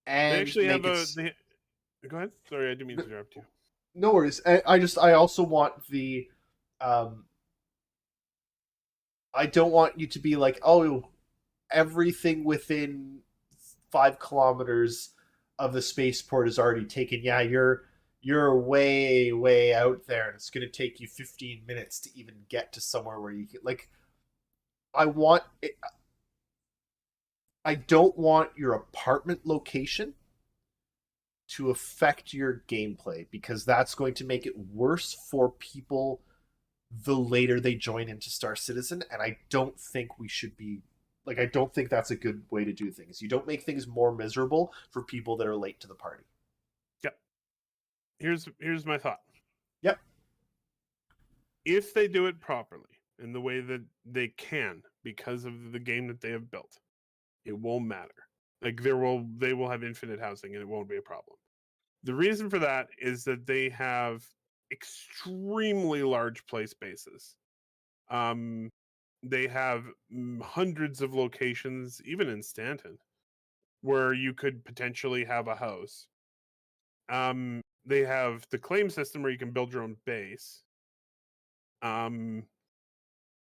And they actually have Go ahead. Sorry, I didn't mean to interrupt you. No worries. I also want the I don't want you to be like, oh, everything within 5 kilometers of the spaceport is already taken. Yeah, you're way out there, and it's going to take you 15 minutes to even get to somewhere where you can, like. I don't want your apartment location to affect your gameplay, because that's going to make it worse for people the later they join into Star Citizen, and I don't think we should be. Like, I don't think that's a good way to do things. You don't make things more miserable for people that are late to the party. Yep. Here's my thought. Yep. If they do it properly, in the way that they can, because of the game that they have built, it won't matter. Like, they will have infinite housing and it won't be a problem. The reason for that is that they have extremely large play spaces. They have hundreds of locations, even in Stanton, where you could potentially have a house. They have the claim system where you can build your own base.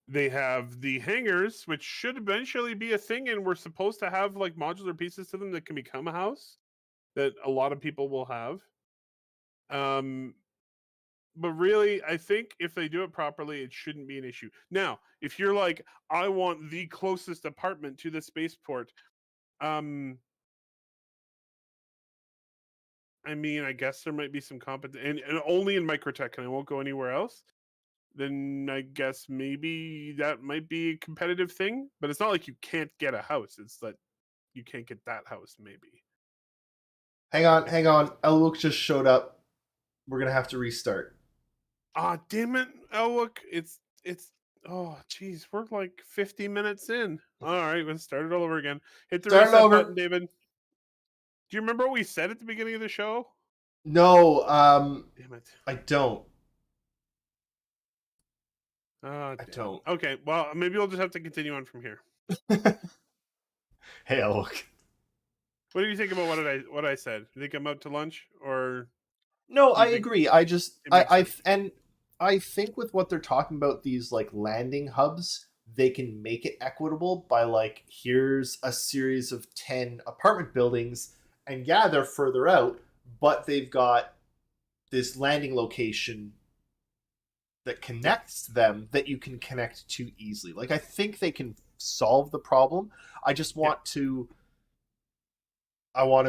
They have the hangars, which should eventually be a thing, and we're supposed to have like modular pieces to them that can become a house that a lot of people will have. But really, I think if they do it properly, it shouldn't be an issue. Now, if you're like, I want the closest apartment to the spaceport, I mean, I guess there might be some competition, and only in Microtech, and I won't go anywhere else. Then I guess maybe that might be a competitive thing. But it's not like you can't get a house. It's that you can't get that house, maybe. Hang on. Elwook just showed up. We're gonna have to restart. Ah, damn it, Elwook. It's oh geez, we're like 50 minutes in. All right, let's start it all over again. Hit the Start it reset over. button, David. Do you remember what we said at the beginning of the show? No, Damn it. I don't. I don't. Okay, well, maybe we'll just have to continue on from here. Hey, Elwook. What do you think about what I said? You think I'm out to lunch, or No, Do you I think agree. I just it makes sense? and I think with what they're talking about, these like landing hubs, they can make it equitable by like, here's a series of 10 apartment buildings, and yeah, they're further out, but they've got this landing location that connects them that you can connect to easily. Like, I think they can solve the problem. I just want to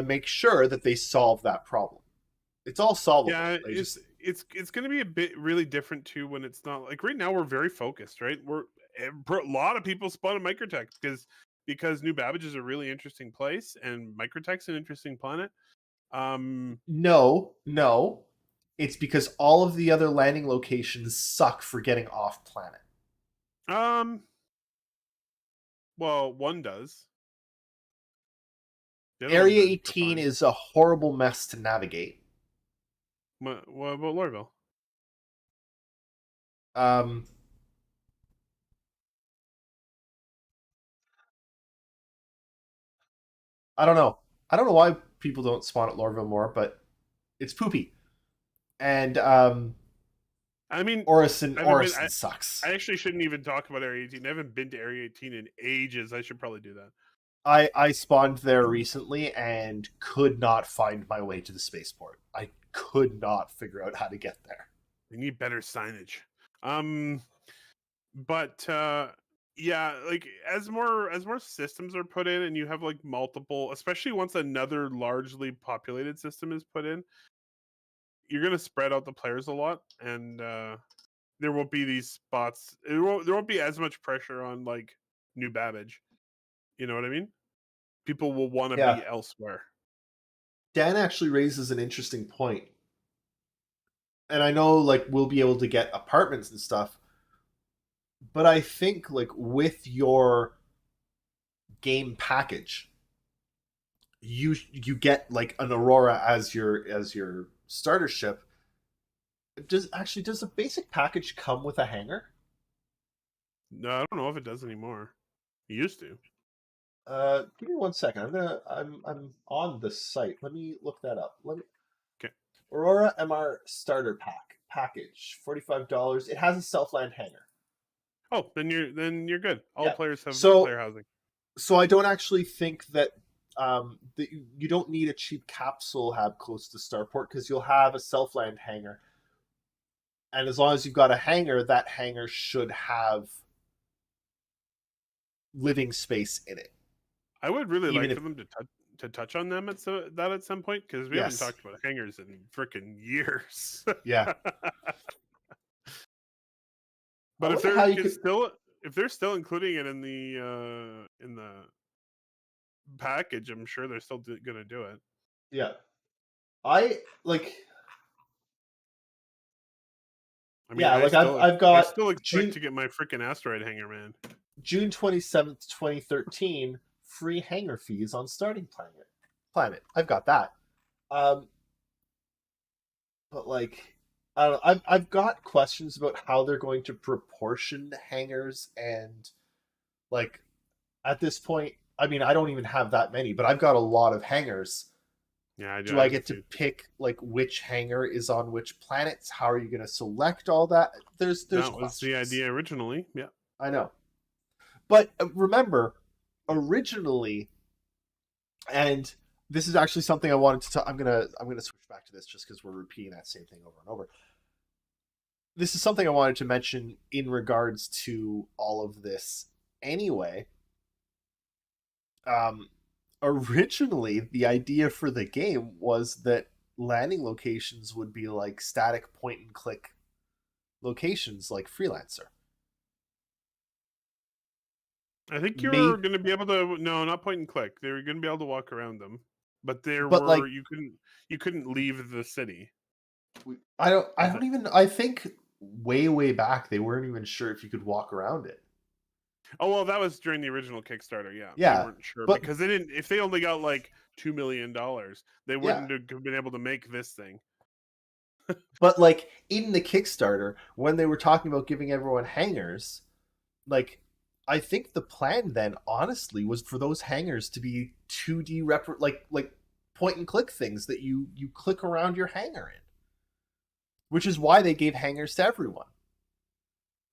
make sure that they solve that problem. It's all solvable. Yeah, They just it's going to be a bit really different too when it's not like right now we're very focused, right? A lot of people spawn in Microtech because New Babbage is a really interesting place and Microtech's an interesting planet. No. It's because all of the other landing locations suck for getting off planet. Well, one does. The other Area ones are 18 fine. is a horrible mess to navigate. What about Lorville? I don't know. I don't know why people don't spawn at Lorville more, but it's poopy. And I mean, Orison sucks. I actually shouldn't even talk about Area 18. I haven't been to Area 18 in ages. I should probably do that. I spawned there recently and could not find my way to the spaceport. I could not figure out how to get there. They need better signage. But yeah, like as more systems are put in and you have like multiple, especially once another largely populated system is put in, you're gonna spread out the players a lot, and there won't be these spots. There won't be as much pressure on like New Babbage. You know what I mean? People will want to be elsewhere. Dan actually raises an interesting point. And I know like we'll be able to get apartments and stuff, but I think like with your game package, you get like an Aurora as your starter ship. Does the basic package come with a hangar? No, I don't know if it does anymore. It used to. Give me 1 second. I'm on the site. Let me look that up. Okay. Aurora MR starter package, $45. It has a self-land hangar. Oh, then you're good. All players have So- player housing. So I don't actually think that that you don't need a cheap capsule hab close to Starport because you'll have a self-land hangar. And as long as you've got a hangar, that hangar should have living space in it. I would really Even like if- for them to touch on them at some point because we Yes. haven't talked about hangars in freaking years. Yeah. But I if wonder how you they're still including it in the package, I'm sure they're still going to do it. Yeah. I like. I mean, Yeah, I like, still, I've got I still expect June- to get my freaking asteroid hangar, man. June 27th, 2013, free hangar fees on starting planet. I've got that. But like, I've got questions about how they're going to proportion hangars and like at this point. I mean, I don't even have that many, but I've got a lot of hangars. Yeah, I do. Do I I do get to too. pick like which hangar is on which planets? How are you going to select all that? There's That was the questions. idea originally. Yeah. I know, but remember, originally, and this is actually something I wanted to. I'm gonna switch back to this just because we're repeating that same thing over and over. This is something I wanted to mention in regards to all of this. Anyway, um, originally the idea for the game was that landing locations would be like static point and click locations like Freelancer. I think you're Maybe, going to be able to. No, not point and click. They were going to be able to walk around them, but there but were like you couldn't leave the city. I I don't think. even I think way back they weren't even sure if you could walk around it. Oh well, that was during the original Kickstarter. Yeah, they Yeah, weren't sure but because they didn't. If they only got like $2 million, they yeah, wouldn't have been able to make this thing. but like in the Kickstarter when they were talking about giving everyone hangars, like I think the plan then honestly was for those hangars to be 2D like point and click things that you click around your hangar in, which is why they gave hangars to everyone.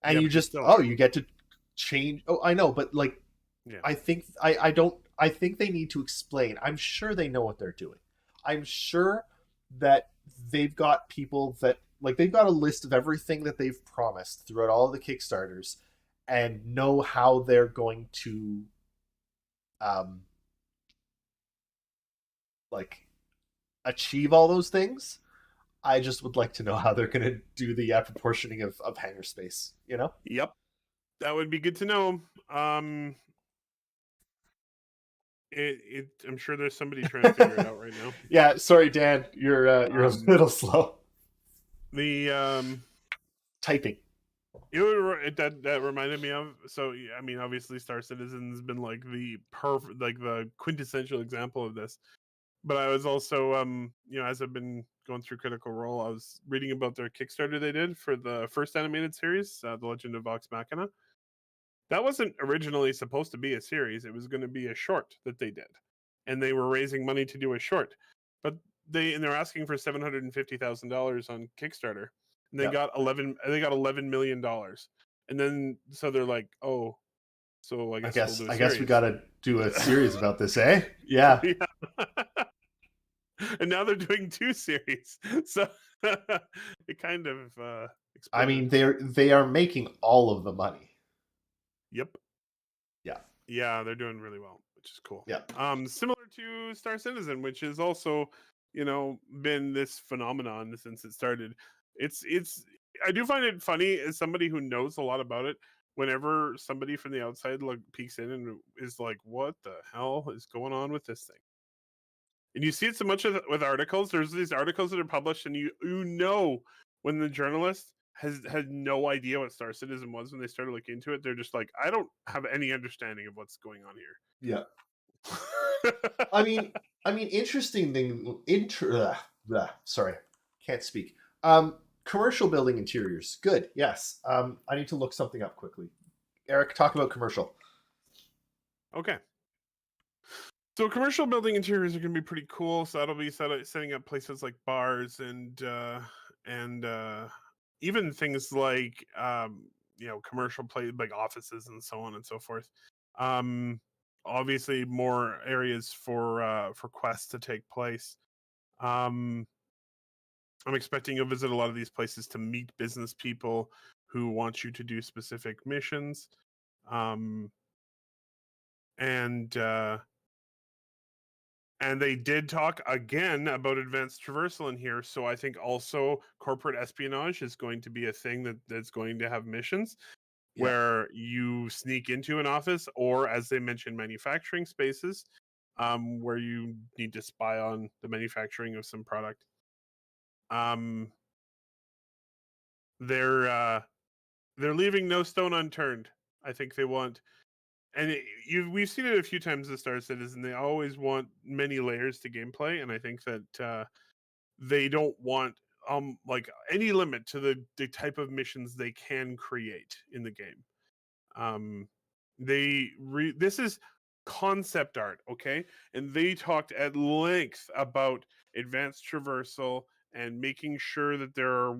And Yeah, you but you just still. oh you get to change. Oh, I know, but like Yeah. I think I don't I think they need to explain. I'm sure they know what they're doing. I'm sure that they've got people that like they've got a list of everything that they've promised throughout all of the Kickstarters and know how they're going to um like achieve all those things. I just would like to know how they're going to do the proportioning of hangar space, you know? Yep. That would be good to know. Um, I'm sure there's somebody trying to figure it out right now. Yeah, sorry Dan, you're a Um, little slow the typing. that reminded me of. So I mean, obviously, Star Citizen's been like the perfect, like the quintessential example of this. But I was also, as I've been going through Critical Role, I was reading about their Kickstarter they did for the first animated series, The Legend of Vox Machina. That wasn't originally supposed to be a series; it was going to be a short that they did, and they were raising money to do a short. But they're asking for $750,000 on Kickstarter, and they Yeah. got $11 million, and then so they're like, oh, so I guess we'll do a I guess we series. got to do a series about this, eh? Yeah. Yeah. And now they're doing two series, so it kind of I exploded. mean, they are making all of the money. Yep. Yeah. Yeah, they're doing really well, which is cool. Yeah. Similar to Star Citizen, which has also, been this phenomenon since it started. It's I do find it funny as somebody who knows a lot about it. Whenever somebody from the outside peeks in and is like, "What the hell is going on with this thing?" And you see it so much with articles. There's these articles that are published, and you know when the journalist has had no idea what Star Citizen was when they started looking into it. They're just like, I don't have any understanding of what's going on Yeah. here. I mean, interesting thing. Sorry, can't speak. Commercial building interiors. Good. Yes. I need to look something up quickly. Eric, talk about commercial. Okay. So commercial building interiors are going to be pretty cool. So that'll be setting up places like bars and even things like commercial play like offices and so on and so forth. Um, Obviously more areas for quests to take place. Um, I'm expecting you'll visit a lot of these places to meet business people who want you to do specific missions. Um, and And they did talk again about advanced traversal in here. So I think also corporate espionage is going to be a thing that's going to have missions Yeah. where you sneak into an office or, as they mentioned, manufacturing spaces where you need to spy on the manufacturing of some product. Um, they're leaving no stone unturned. I think they want, and we've seen it a few times with Star Citizen. They always want many layers to gameplay, and I think that they don't want like any limit to the type of missions they can create in the game. This is concept art, okay? And they talked at length about advanced traversal and making sure that there are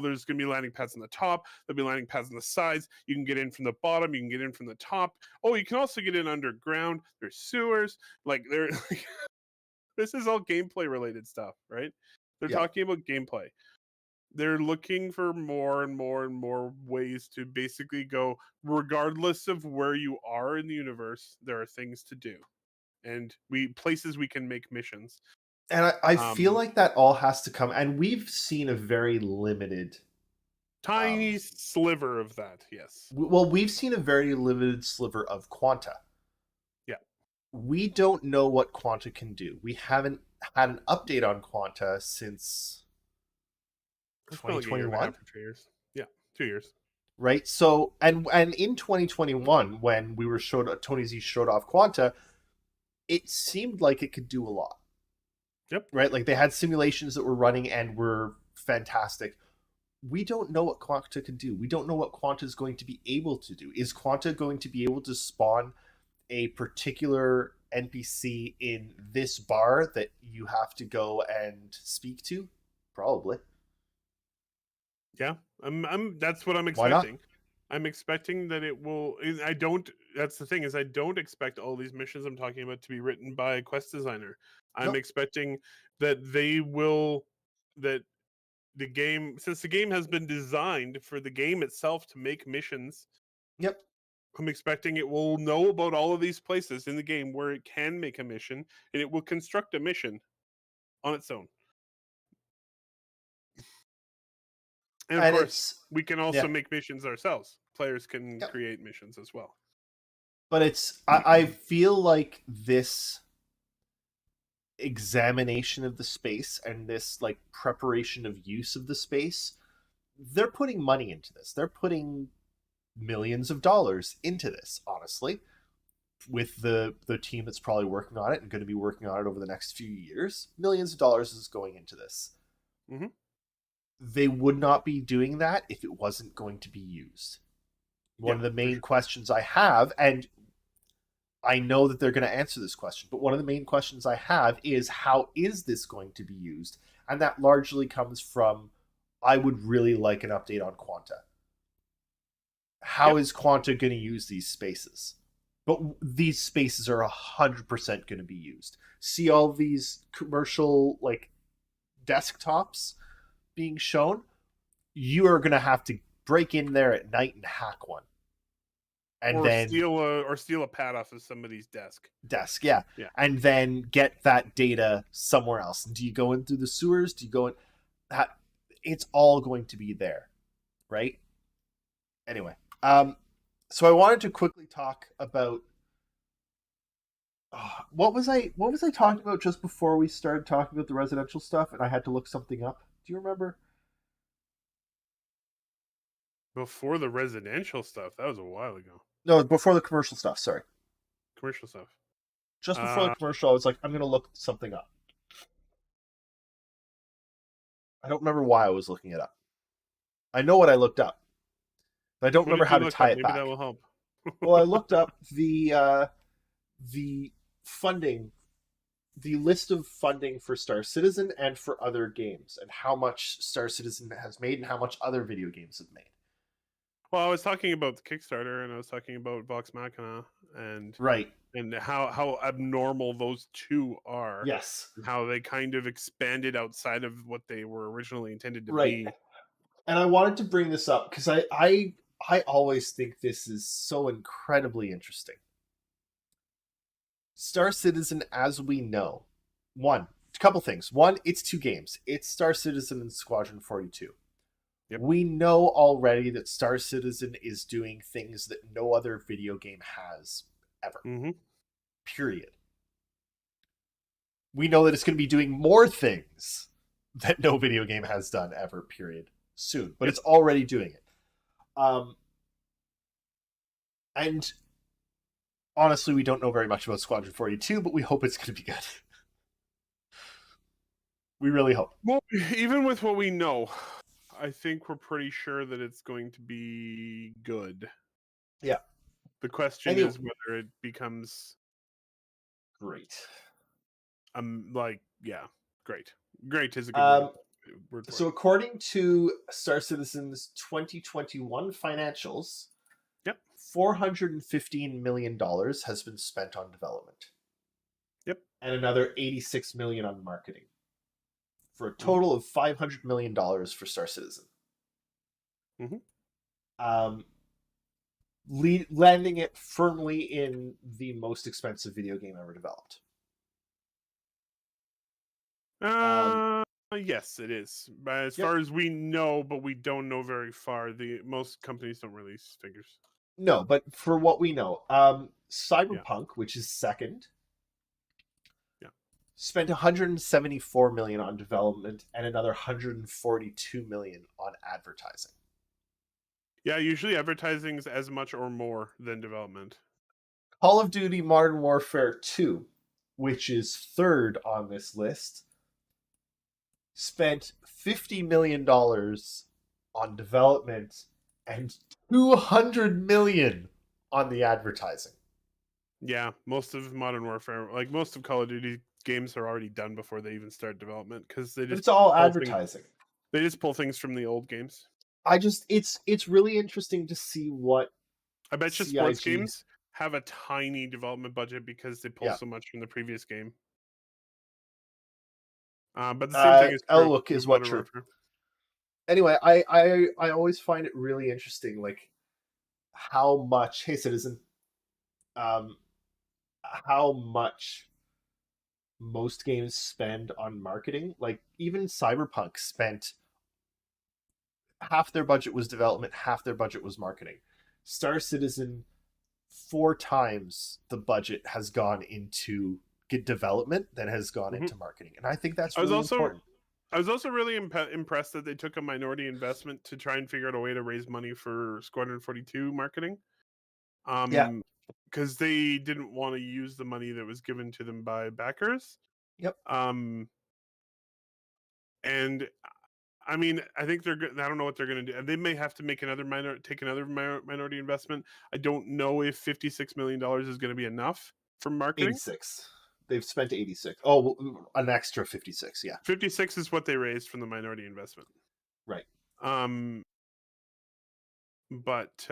there's going to be landing pads on the top, there'll be landing pads on the sides, you can get in from the bottom, you can get in from the top. Oh, you can also get in underground, there's sewers, this is all gameplay related stuff, right? They're talking about gameplay. They're looking for more and more and more ways to basically go, regardless of where you are in the universe, there are things to do. And places we can make missions. And I feel like that all has to come, and we've seen a very limited tiny sliver of that, yes. Well, we've seen a very limited sliver of Quanta. Yeah. We don't know what Quanta can do. We haven't had an update on Quanta since 2021. 2 years. Yeah, 2 years. Right. So, and in 2021, when we were Tony Z showed off Quanta, it seemed like it could do a lot. Yep. Right. Like they had simulations that were running and were fantastic. We don't know what Quanta can do. We don't know what Quanta is going to be able to do. Is Quanta going to be able to spawn a particular NPC in this bar that you have to go and speak to? Probably. Yeah, that's what I'm expecting. I'm expecting that it will. That's the thing, is I don't expect all these missions I'm talking about to be written by a quest designer. I'm expecting that the game, since the game has been designed for the game itself to make missions. Yep. I'm expecting it will know about all of these places in the game where it can make a mission, and it will construct a mission on its own. And of course, we can also make missions ourselves. Players can create missions as well. But I feel like this examination of the space and this like preparation of use of the space, they're putting money into this. They're putting millions of dollars into this, honestly, with the team that's probably working on it and going to be working on it over the next few years. Millions of dollars is going into this. Mm-hmm. They would not be doing that if it wasn't going to be used. One of the main questions I have, and I know that they're going to answer this question, but one of the main questions I have is, how is this going to be used? And that largely comes from, I would really like an update on Quanta. How is Quanta going to use these spaces? But these spaces are 100% going to be used. See all these commercial like desktops being shown? You are going to have to break in there at night and hack one. And then steal a pad off of somebody's desk. Yeah. And then get that data somewhere else. Do you go in through the sewers? Do you go in? It's all going to be there, right? Anyway, so I wanted to quickly talk about what was I talking about just before we started talking about the residential stuff, and I had to look something up. Do you remember? Before the residential stuff, that was a while ago. No, before the commercial stuff. Sorry. Commercial stuff. Just before the commercial, I was like, I'm going to look something up. I don't remember why I was looking it up. I know what I looked up, but I don't remember how to tie it back. Maybe that will help. Well, I looked up the funding, the list of funding for Star Citizen and for other games, and how much Star Citizen has made and how much other video games have made. Well, I was talking about the Kickstarter, and I was talking about Vox Machina, and and how abnormal those two are. Yes, and how they kind of expanded outside of what they were originally intended to be. And I wanted to bring this up because I always think this is so incredibly interesting. Star Citizen, as we know, a couple things. One, it's 2 games. It's Star Citizen and Squadron 42. Yep. We know already that Star Citizen is doing things that no other video game has ever. Mm-hmm. Period. We know that it's going to be doing more things that no video game has done ever, period, soon. But it's already doing it. And honestly, we don't know very much about Squadron 42, but we hope it's going to be good. We really hope. Well, even with what we know, I think we're pretty sure that it's going to be good. Yeah. The question Any- is whether it becomes Great. great. Great is a good word for So it. according to Star Citizen's 2021 financials, Yep. $415 million has been spent on development. Yep. And another $86 million on marketing, for a total of $500 million for Star Citizen. Landing it firmly in the most expensive video game ever developed. Yes, it is. As Yep. far as we know, but we don't know very far. Most companies don't release figures. No, but for what we know, Cyberpunk, which is second, spent 174 million on development and another 142 million on advertising. Yeah, usually advertising is as much or more than development. Call of Duty Modern Warfare 2, which is third on this list, spent $50 million on development and 200 million on the advertising. Yeah, most of Modern Warfare, like most of Call of Duty games, are already done before they even start development because they But just it's all pull advertising. they just pull things from the old games. It's really interesting to see what I bet you CIG sports games have a tiny development budget because they pull Yeah. so much from the previous game. But the same thing is true. Outlook is of what Modern true. Warfare. Anyway, I always find it really interesting, like how much, hey citizen, how much most games spend on marketing. Like even Cyberpunk spent half their budget was development, half their budget was marketing. Star Citizen, 4 times the budget has gone into development than has gone into marketing, and I think that's really important. I was also really impressed that they took a minority investment to try and figure out a way to raise money for Squadron 42 marketing. Because they didn't want to use the money that was given to them by backers. Yep. And I mean, I think they're good. I don't know what they're going to do. They may have to make another minority investment. I don't know if $56 million is going to be enough for marketing. 86. They've spent 86. Oh, an extra 56. Yeah. 56 is what they raised from the minority investment. Right. But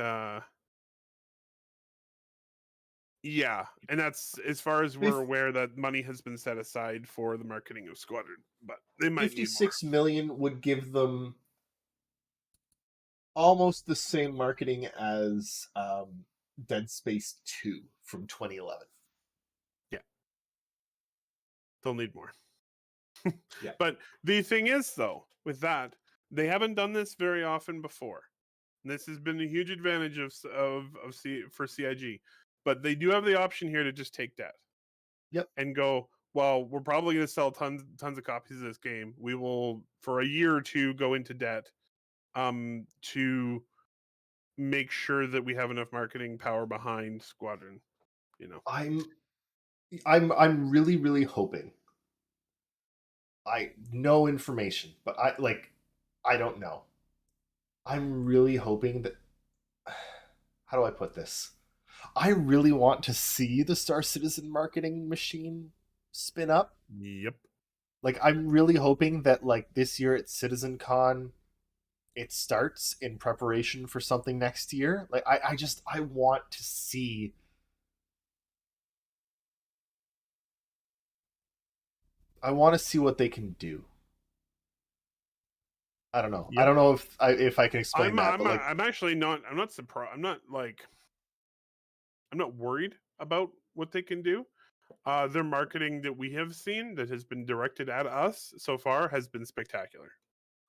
yeah, and that's as far as we're aware that money has been set aside for the marketing of Squadron, but they might 56 million would give them almost the same marketing as Dead Space 2 from 2011. Yeah. They'll need more. Yeah. But the thing is, though, with that, they haven't done this very often before. This has been a huge advantage for CIG. But they do have the option here to just take debt. Yep. And go, well, we're probably going to sell tons of copies of this game. We will, for a year or two, go into debt to make sure that we have enough marketing power behind Squadron. You know, I'm really, really hoping. I no information, but I don't know. I'm really hoping that. How do I put this? I really want to see the Star Citizen marketing machine spin up. Yep. Like I'm really hoping that like this year at CitizenCon, it starts in preparation for something next year. Like I want to see. I want to see what they can do. I don't know. Yep. I don't know if I can explain that. I'm actually not. I'm not surprised. I'm not worried about what they can do. Their marketing that we have seen that has been directed at us so far has been spectacular.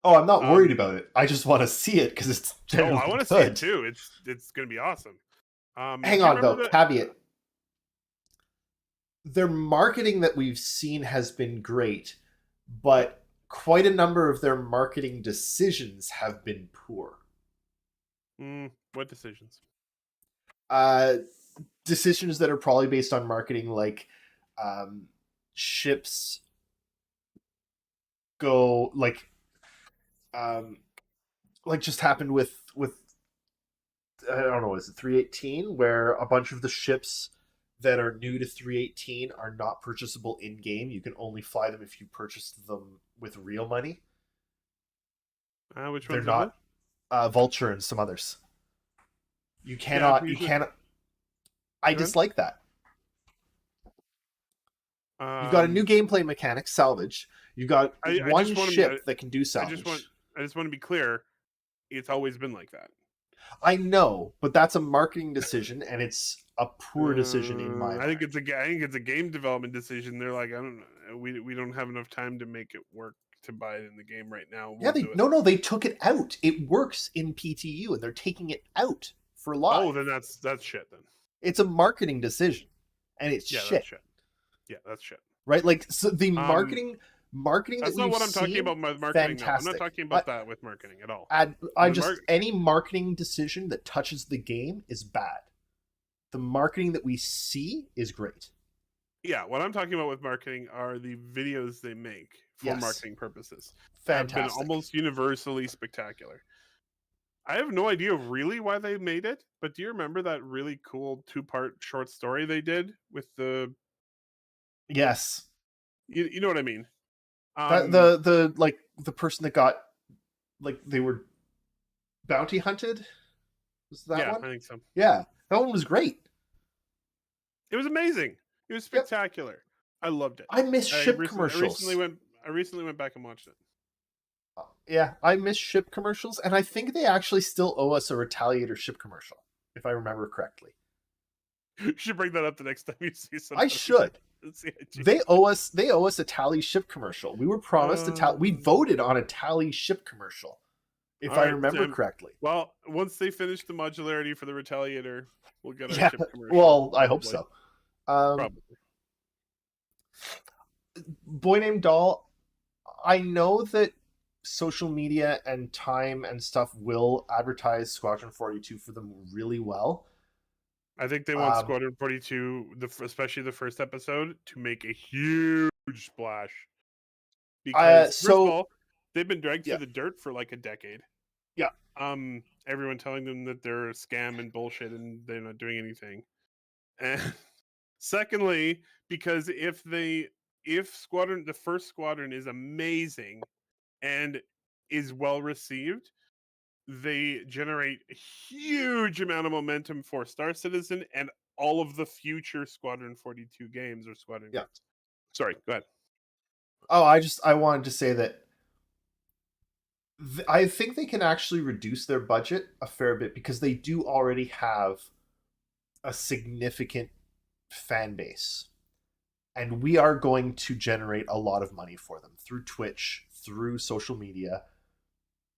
Oh, I'm not worried about it. I just want to see it because it's generally I want to see it too. It's going to be awesome. Hang on though, caveat. Their marketing that we've seen has been great, but quite a number of their marketing decisions have been poor. What decisions? Decisions that are probably based on marketing, like ships go like just happened with I don't know, is it 318, where a bunch of the ships that are new to 318 are not purchasable in game. You can only fly them if you purchase them with real money. Which They're ones are not Vulture and some others. You they? Yeah, I'm cannot. pretty You sure. cannot. I Go ahead. dislike that. You've got a new Um, gameplay mechanic, salvage. You got I one just want ship to. that can do I just want. salvage. I just want to be clear. It's always been like that. I know, but that's a marketing decision, and it's a poor decision in my I think mind. I think it's a game development decision. They're like, I don't know, we don't have enough time to make it work to buy it in the game right now. Yeah, We'll they do it. no, they took it out. It works in PTU, and they're taking it out for live. Oh, then that's shit. Then It's a marketing decision, and it's yeah, shit, that's shit. Yeah, that's shit. right? Like so the Um, marketing that that's not we've what I'm talking seen, about with marketing. No, I'm not fantastic. talking about that with marketing at all. I The just mar- any marketing decision that touches the game is bad. The marketing that we see is great. Yeah, what I'm talking about with marketing are the videos they make for Yes. marketing purposes. Fantastic. Have been almost universally spectacular. I have no idea really why they made it, but do you remember that really cool 2-part short story they did with the Yes. you know what I mean? That the like the person that got like they were bounty hunted. Was that yeah, one? I think so. Yeah. That one was great. It was amazing. It was Yep. spectacular. I loved it. I miss ship I commercials. recently went back and watched it. Yeah, I miss ship commercials, and I think they actually still owe us a Retaliator ship commercial, if I remember correctly. You should bring that up the next time you see something. I should. CIG. They owe us a Tally ship commercial. We were promised a Tally. We voted on a Tally ship commercial, if All I right, remember Tim. correctly. Well, once they finish the modularity for the Retaliator, we'll get our Yeah. ship commercial. Well, I hope probably. so. Probably. Boy Named Doll. I know that social media and time and stuff will advertise Squadron 42 for them really well. I think they want Um, Squadron 42, especially the first episode, to make a huge splash. Because first so- of all, they've been dragged Yeah. through the dirt for like a decade. Yeah. Everyone telling them that they're a scam and bullshit and they're not doing anything. And secondly, because if the first squadron is amazing and is well received, they generate a huge amount of momentum for Star Citizen and all of the future Squadron 42 games or Squadron Yeah. games. Sorry, go ahead. Oh, I wanted to say that I think they can actually reduce their budget a fair bit because they do already have a significant fan base. And we are going to generate a lot of money for them through Twitch, through social media.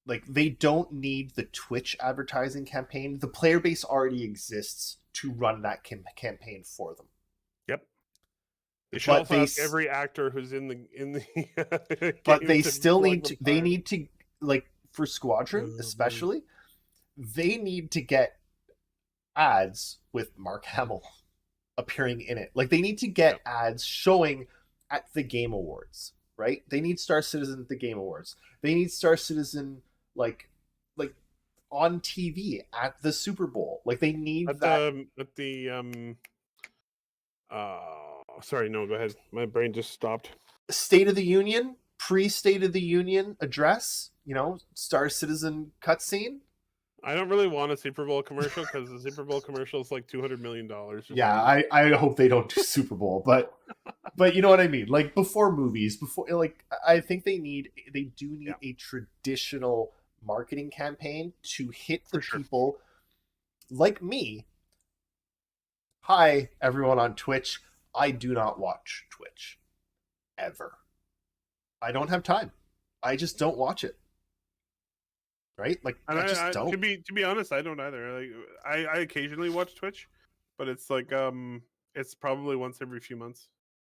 Like, they don't need the Twitch advertising campaign. The player base already exists to run that campaign for them. Yep. They should But also ask every actor who's in the but game they to still plug need them to they fire. need to, like, for Squadron especially, they need to get ads with Mark Hamill appearing in it. Like, they need to get ads showing at the Game Awards, right? They need Star Citizen at the Game Awards. They need Star Citizen like on TV at the Super Bowl. Like, they need that. Sorry, no, go ahead. My brain just stopped. State of the Union, pre-State of the Union address, Star Citizen cutscene. I don't really want a Super Bowl commercial because the Super Bowl commercial is like $200 million. Yeah, I hope they don't do Super Bowl, but you know what I mean. Like, before movies, I think they do need a traditional marketing campaign to hit the people like me. Hi, everyone on Twitch. I do not watch Twitch ever. I don't have time. I just don't watch it. Right? Like, and I just don't. To be honest, I don't either. Like, I occasionally watch Twitch, but it's like it's probably once every few months.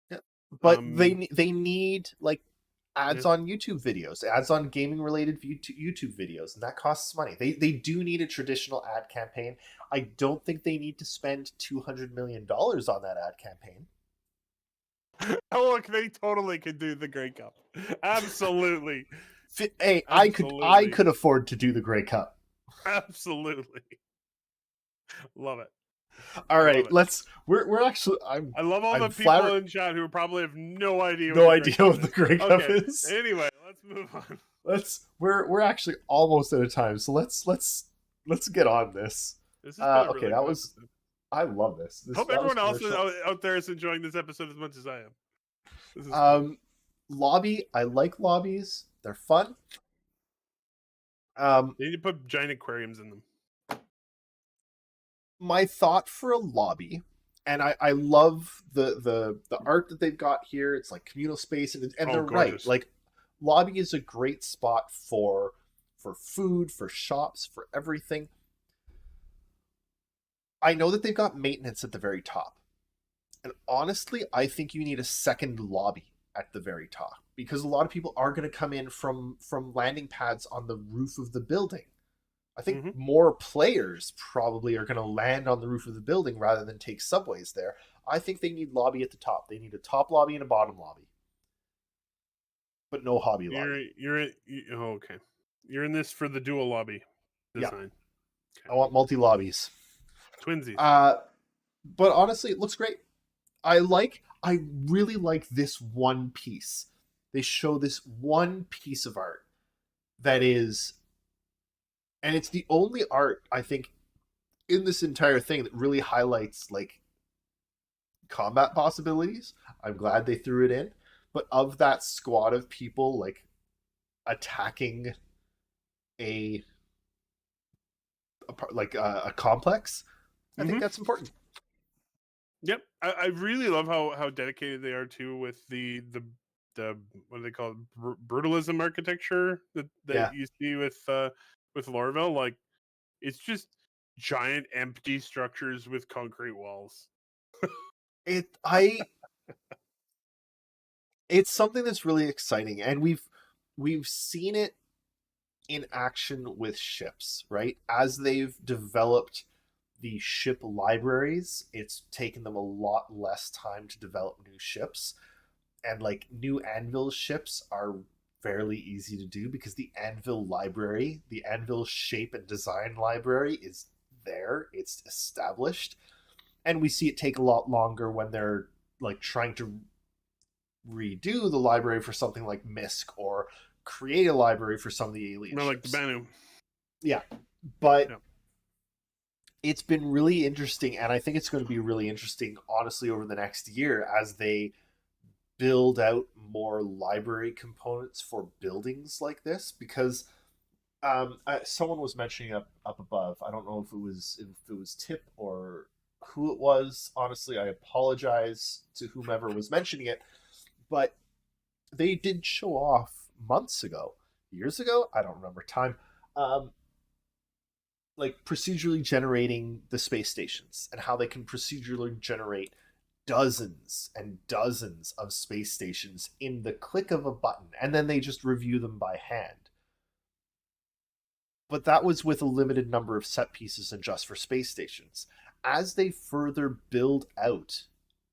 Yeah, but they need like ads on YouTube videos, ads on gaming related YouTube videos, and that costs money. They do need a traditional ad campaign. I don't think they need to spend $200 million on that ad campaign. Oh, look, they totally could do the Grey Cup. Absolutely. Hey, I Absolutely. could afford to do the Grey Cup. Absolutely. Love it. All right, Love it. let's. We're actually. I love all I'm the people flattered- in chat who probably have no idea. No what idea what the Grey Cup Okay. is. Anyway, let's move on. We're actually almost out of time, so let's get on this. This has been a Okay, really that good was. episode. I love this. Hope that was everyone else commercial. out there is enjoying this episode as much as I am. This is fun. Lobby. I like lobbies. They're fun. They need to put giant aquariums in them. My thought for a lobby, and I love the art that they've got here. It's like communal space, and they're right. Gorgeous. Like, lobby is a great spot for food, for shops, for everything. I know that they've got maintenance at the very top, and honestly, I think you need a second lobby at the very top, because a lot of people are going to come in from landing pads on the roof of the building. I think more players probably are going to land on the roof of the building rather than take subways there. I think they need lobby at the top. They need a top lobby and a bottom lobby, but no hobby lobby. Okay. You're in this for the dual lobby design. I want multi lobbies. Twinsies. But honestly, it looks great. I really like this one piece. They show this one piece of art that is, and it's the only art I think in this entire thing that really highlights like combat possibilities. I'm glad they threw it in, but of that squad of people like attacking a complex, I think that's important. Yep, I really love how dedicated they are too with the what do they call it? Brutalism architecture that you see with Lorville. Like, it's just giant empty structures with concrete walls. It's something that's really exciting, and we've seen it in action with ships, right? As they've developed the ship libraries, it's taken them a lot less time to develop new ships. And like new Anvil ships are fairly easy to do because the Anvil library, the Anvil shape and design library is there. It's established. And we see it take a lot longer when they're like trying to redo the library for something like Misk or create a library for some of the alien ships. Like the Banu. Yeah. But it's been really interesting, and I think it's going to be really interesting, honestly, over the next year as they build out more library components for buildings like this. Because someone was mentioning up above. I don't know if it was Tip or who it was. Honestly, I apologize to whomever was mentioning it, but they did show off years ago. I don't remember time. Like procedurally generating the space stations and how they can procedurally generate dozens and dozens of space stations in the click of a button, and then they just review them by hand. But that was with a limited number of set pieces and just for space stations. As they further build out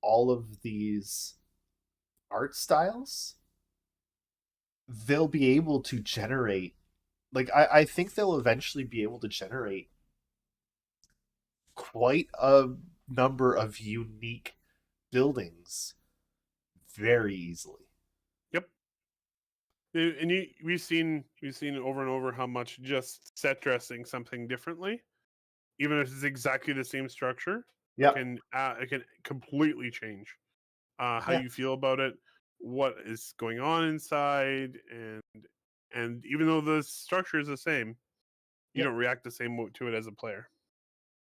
all of these art styles, they'll be able to generate, like, I think they'll eventually be able to generate quite a number of unique buildings very easily. Yep. And we've seen over and over how much just set dressing something differently, even if it's exactly the same structure, it can completely change how you feel about it, what is going on inside, and even though the structure is the same, you don't react the same to it as a player.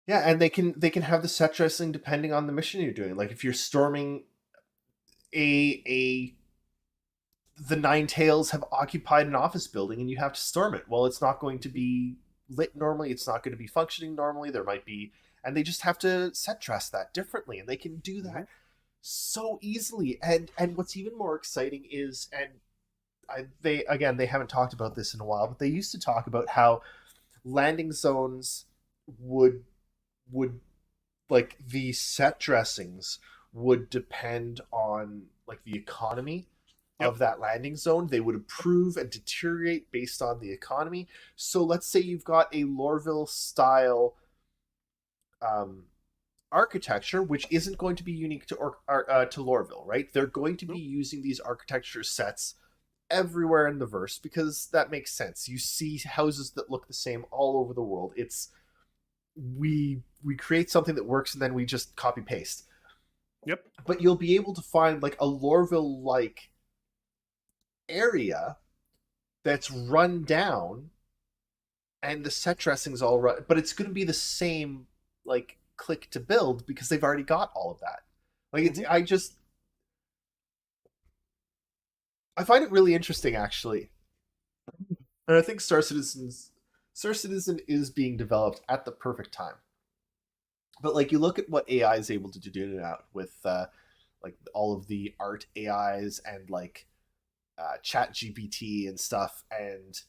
Yeah, and they can have the set dressing depending on the mission you're doing. Like if you're storming the Nine Tails have occupied an office building and you have to storm it. Well, it's not going to be lit normally. It's not going to be functioning normally. There might be, and they just have to set dress that differently, and they can do that so easily. And what's even more exciting is, and they haven't talked about this in a while, but they used to talk about how landing zones would like the set dressings would depend on like the economy Yep. of that landing zone. They would improve and deteriorate based on the economy. So let's say you've got a Lorville style architecture, which isn't going to be unique to Lorville, right? They're going to be using these architecture sets everywhere in the verse because that makes sense. You see houses that look the same all over the world. It's we create something that works and then we just copy paste. Yep. But you'll be able to find like a Lorville like area that's run down and the set dressing's all right, but it's going to be the same like click to build because they've already got all of that. Like it's I find it really interesting actually. And I think Star Citizen is being developed at the perfect time. But like you look at what AI is able to do now with like all of the art AIs and like Chat GPT and stuff, and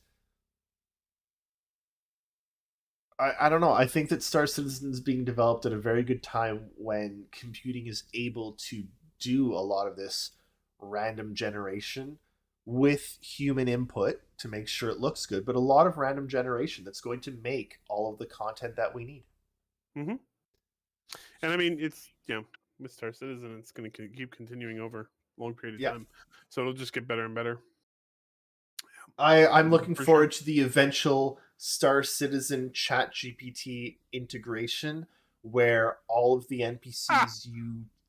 I don't know. I think that Star Citizen is being developed at a very good time when computing is able to do a lot of this random generation with human input to make sure it looks good, but a lot of random generation that's going to make all of the content that we need. Mm-hmm. And I mean, it's with Star Citizen, it's going to keep continuing over a long period of time, so it'll just get better and better. I'm looking forward to the eventual Star Citizen Chat GPT integration, where all of the NPCs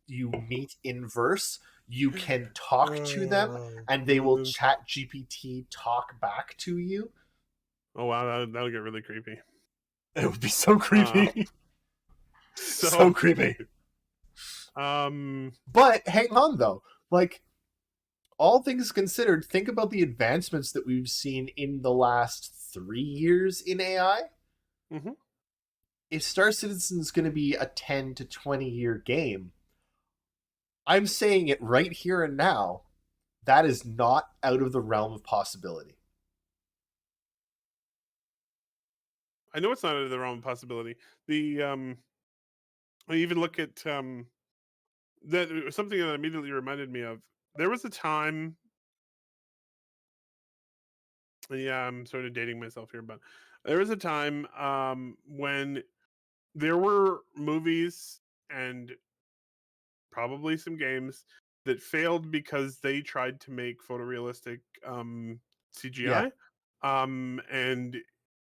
you meet in verse, you can talk to them, and they will Chat GPT talk back to you. Oh wow, that'll get really creepy. It would be so creepy. So creepy. But hang on though, like all things considered, think about the advancements that we've seen in the last 3 years in AI. Mm-hmm. If Star Citizen is going to be a 10 to 20 year game, I'm saying it right here and now, that is not out of the realm of possibility. I know it's not out of the realm of possibility. The I even look at that something that immediately reminded me of. There was a time. Yeah, I'm sort of dating myself here, but there was a time when there were movies and probably some games that failed because they tried to make photorealistic CGI, and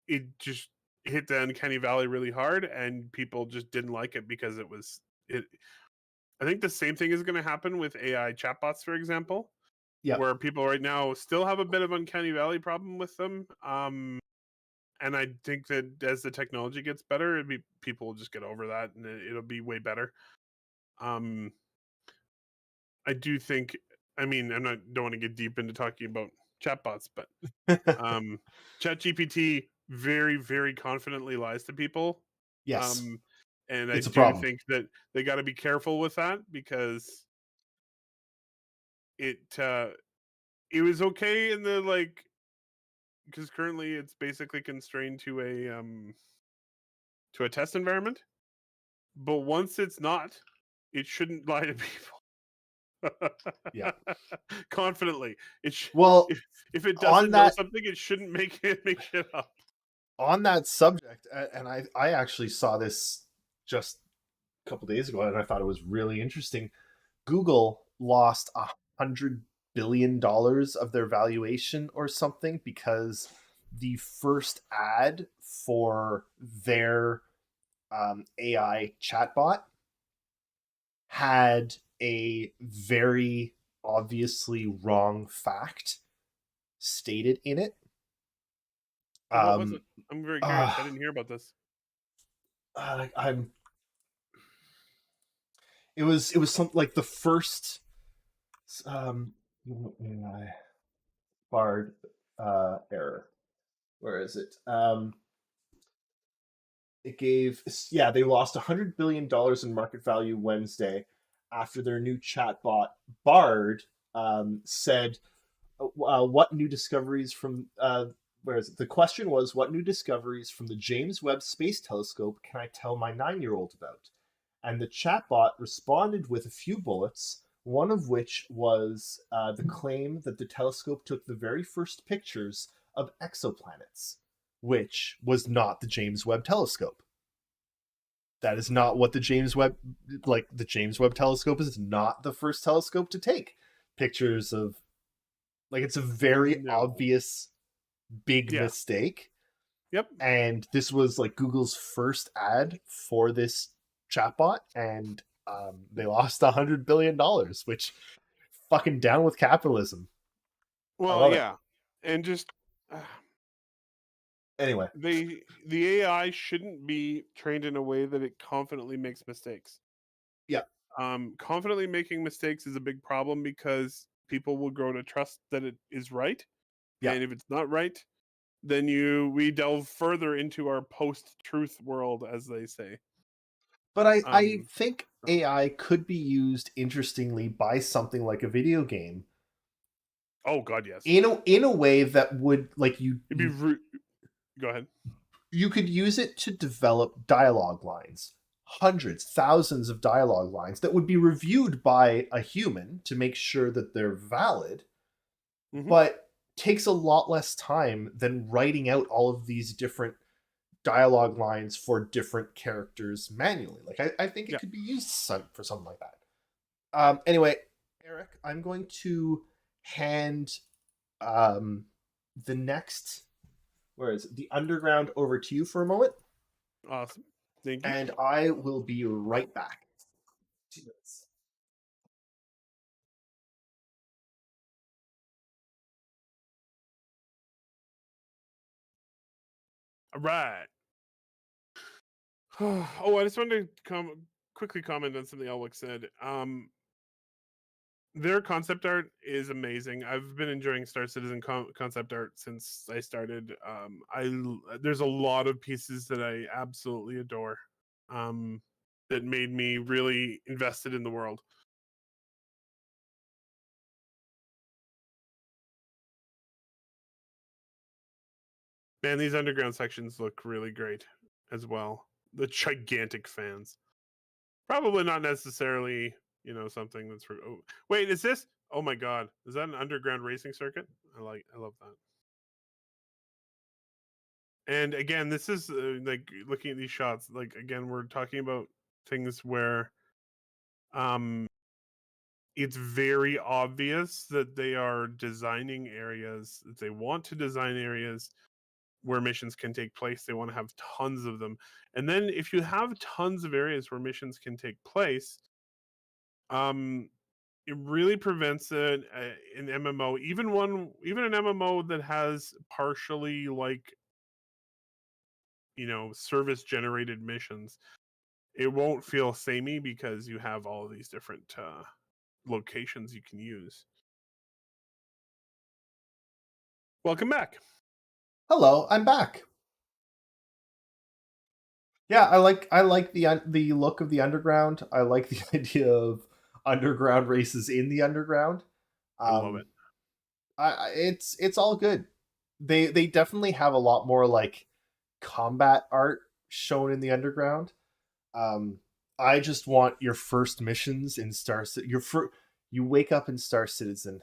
it just hit the uncanny valley really hard, and people just didn't like it because it was it. I think the same thing is going to happen with AI chatbots, for example, where people right now still have a bit of uncanny valley problem with them. And I think that as the technology gets better, people will just get over that, and it'll be way better. I do think. I mean, don't want to get deep into talking about chatbots, but ChatGPT very, very confidently lies to people. Yes, and it's I a problem. think that they got to be careful with that because it was okay in the because currently it's basically constrained to a test environment, but once it's not, it shouldn't lie to people. Confidently. If it doesn't know something, it shouldn't make shit up. On that subject, and I actually saw this just a couple days ago, and I thought it was really interesting. Google lost $100 billion of their valuation or something because the first ad for their AI chatbot had a very obviously wrong fact stated in it. What was it? I'm very curious. I didn't hear about this. It was something like the first Bard error. Where is it? It gave they lost $100 billion in market value Wednesday after their new chatbot Bard said what new discoveries from where is it? The question was, what new discoveries from the James Webb Space Telescope can I tell my 9-year-old about? And the chatbot responded with a few bullets One of which was the claim that the telescope took the very first pictures of exoplanets, which was not the James Webb Telescope. That is not what the James Webb, like the James Webb Telescope is not the first telescope to take pictures of, like, it's a very No. obvious big Yeah. mistake. Yep. And this was like Google's first ad for this chatbot, and they lost $100 billion, which fucking down with capitalism. Well, love it. yeah, and just Anyway, the AI shouldn't be trained in a way that it confidently makes mistakes. Yeah. Confidently making mistakes is a big problem because people will grow to trust that it is right. Yeah. And if it's not right, then we delve further into our post-truth world, as they say. but I Um, think so- AI could be used interestingly by something like a video game Oh God, yes. in a way that would, like, It'd be go ahead. you could use it to develop dialogue lines, hundreds, thousands of dialogue lines that would be reviewed by a human to make sure that they're valid, Mhm. but takes a lot less time than writing out all of these different dialogue lines for different characters manually. Like, I think it Yeah. could be used for something like that. Anyway, Eric, I'm going to hand the next, where is it? The Underground over to you for a moment, Awesome. Thank you. and I will be right back. 2 minutes. All right. Oh, I just wanted to quickly comment on something Elwick said. Their concept art is amazing. I've been enjoying Star Citizen concept art since I started. There's a lot of pieces that I absolutely adore. That made me really invested in the world. Man, these underground sections look really great as well. The gigantic fans. Probably not necessarily, something that's for. Oh, wait, is this? Oh my God, is that an underground racing circuit? I love that. And again, this is like looking at these shots. Like again, we're talking about things where, it's very obvious that they are designing areas. That they want to design areas where missions can take place. They want to have tons of them. And then if you have tons of areas where missions can take place, it really prevents an MMO, even an MMO that has partially like service generated missions. It won't feel samey because you have all of these different locations you can use. Welcome back. Hello, I'm back. Yeah, I like the look of the underground. I like the idea of underground races in the underground. I love it. It's all good. They definitely have a lot more like combat art shown in the underground. I just want your first missions in Star Citizen. You wake up in Star Citizen,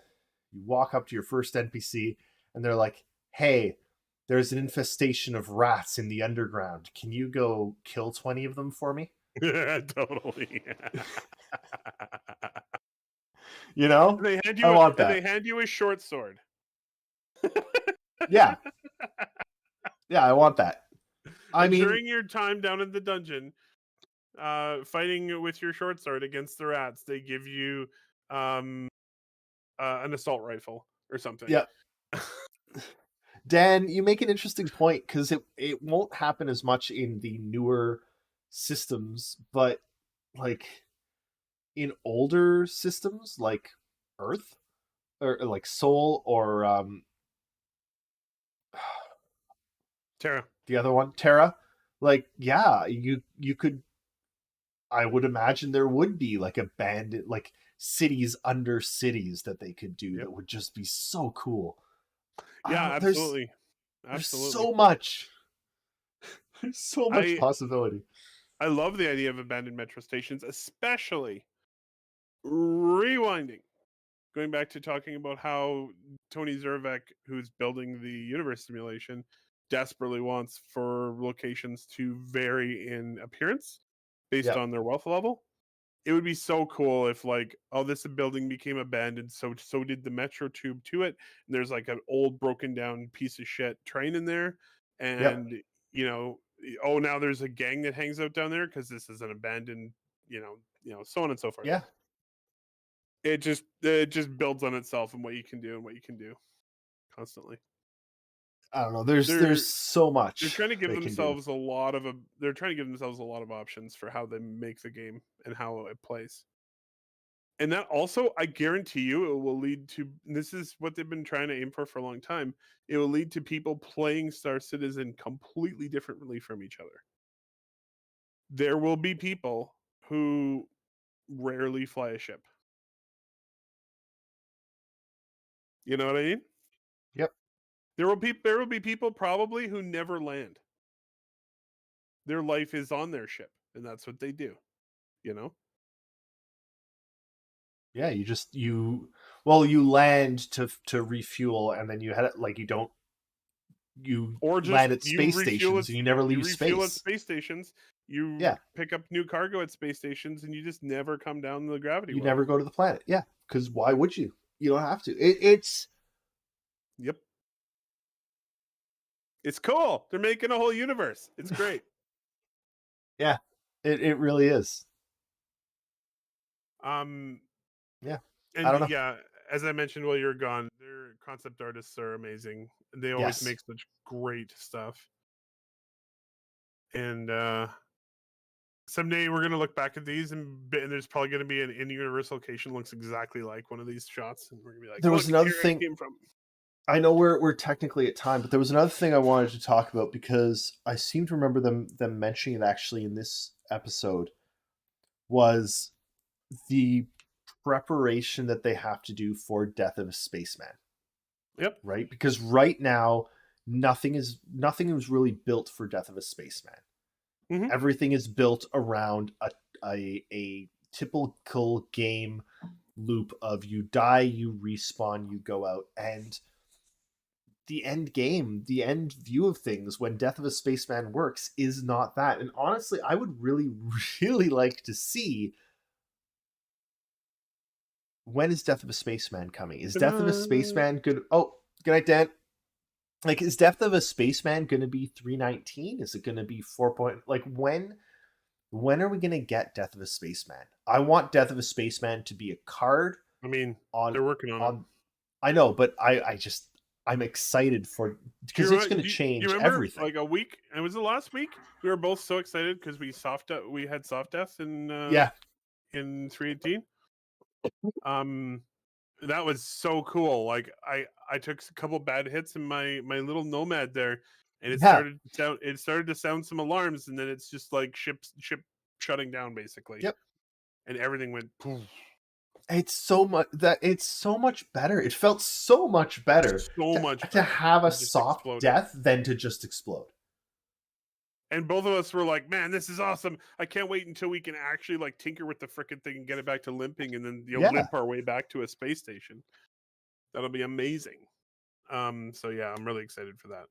you walk up to your first NPC, and they're like, "Hey, there's an infestation of rats in the underground. Can you go kill 20 of them for me?" Totally. You know, They hand I you want and they that. hand you a short sword. Yeah, yeah, I want that. I And mean, during your time down in the dungeon, fighting with your short sword against the rats, they give you an assault rifle or something. yeah. Dan, you make an interesting point because it won't happen as much in the newer systems, but like in older systems like Earth or like Soul or Terra. the other one, Terra, like, yeah, you could, I would imagine there would be like abandoned, like, cities under cities that they could do that would just be so cool. Yeah, absolutely. There's Absolutely. so much. There's so much I possibility. I love the idea of abandoned metro stations, especially Rewinding. Going back to talking about how Tony Zervek, who's building the universe simulation, desperately wants for locations to vary in appearance based Yep. on their wealth level. It would be so cool if, like, oh, this building became abandoned, so did the metro tube to it. And there's like an old broken down piece of shit train in there, Yep. and oh, now there's a gang that hangs out down there because this is an abandoned, so on and so forth. Yeah. It just builds on itself and what you can do and what you can do constantly. I don't know. They're There's so much they're trying to give they can do. themselves a lot of they're trying to give themselves a lot of options for how they make the game and how it plays. And that also, I guarantee you, it will lead to, and this is what they've been trying to aim for a long time. It will lead to people playing Star Citizen completely differently from each other. There will be people who rarely fly a ship. You know what I mean? Yep. There will be people probably who never land. Their life is on their ship, and that's what they do. You know? Yeah, you land to refuel, and then you had it like you Or just land at you space refuel stations and you never leave refuel at space. space stations. You Yeah. pick up new cargo at space stations, and you just never come down the gravity You well. never go to the planet. Yeah, because why would you? You don't have to. It's Yep. It's cool. They're making a whole universe. It's great. yeah, it really is. Yeah. I don't know. And yeah, as I mentioned while you were gone, their concept artists are amazing. They always Yes. make such great stuff. And someday we're gonna look back at these, and there's probably gonna be an in-universe location looks exactly like one of these shots, and we're gonna be like, There was "Look, another here it thing. came from." I know we're technically at time, but there was another thing I wanted to talk about because I seem to remember them mentioning it actually in this episode, was the preparation that they have to do for Death of a Spaceman. Yep. Right? Because right now nothing is really built for Death of a Spaceman. Mhm. Everything is built around a typical game loop of you die, you respawn, you go out, and the end game, the end view of things when Death of a Spaceman works is not that. And honestly, I would really, really like to see, when is Death of a Spaceman coming? Is Death of a Spaceman good? Oh, good night, Dan. Like, is Death of a Spaceman going to be 3.19? Is it going to be 4. Like, when are we going to get Death of a Spaceman? I want Death of a Spaceman to be a card I mean, on. they're working on it. I know, but I'm excited for, because it's going to change you remember, everything. like a week, and was it last week? We were both so excited because we had soft death in Yeah. in 318. That was so cool. Like I took a couple bad hits in my little Nomad there, and it Yeah. started to sound some alarms, and then it's just like ship shutting down basically. Yep. And everything went poof. It's so much better. It felt so much better So much to better. have a It just soft exploded. death than to just explode. And both of us were like, "Man, this is awesome! I can't wait until we can actually like tinker with the frickin' thing and get it back to limping, and then Yeah. limp our way back to a space station. That'll be amazing." So yeah, I'm really excited for that.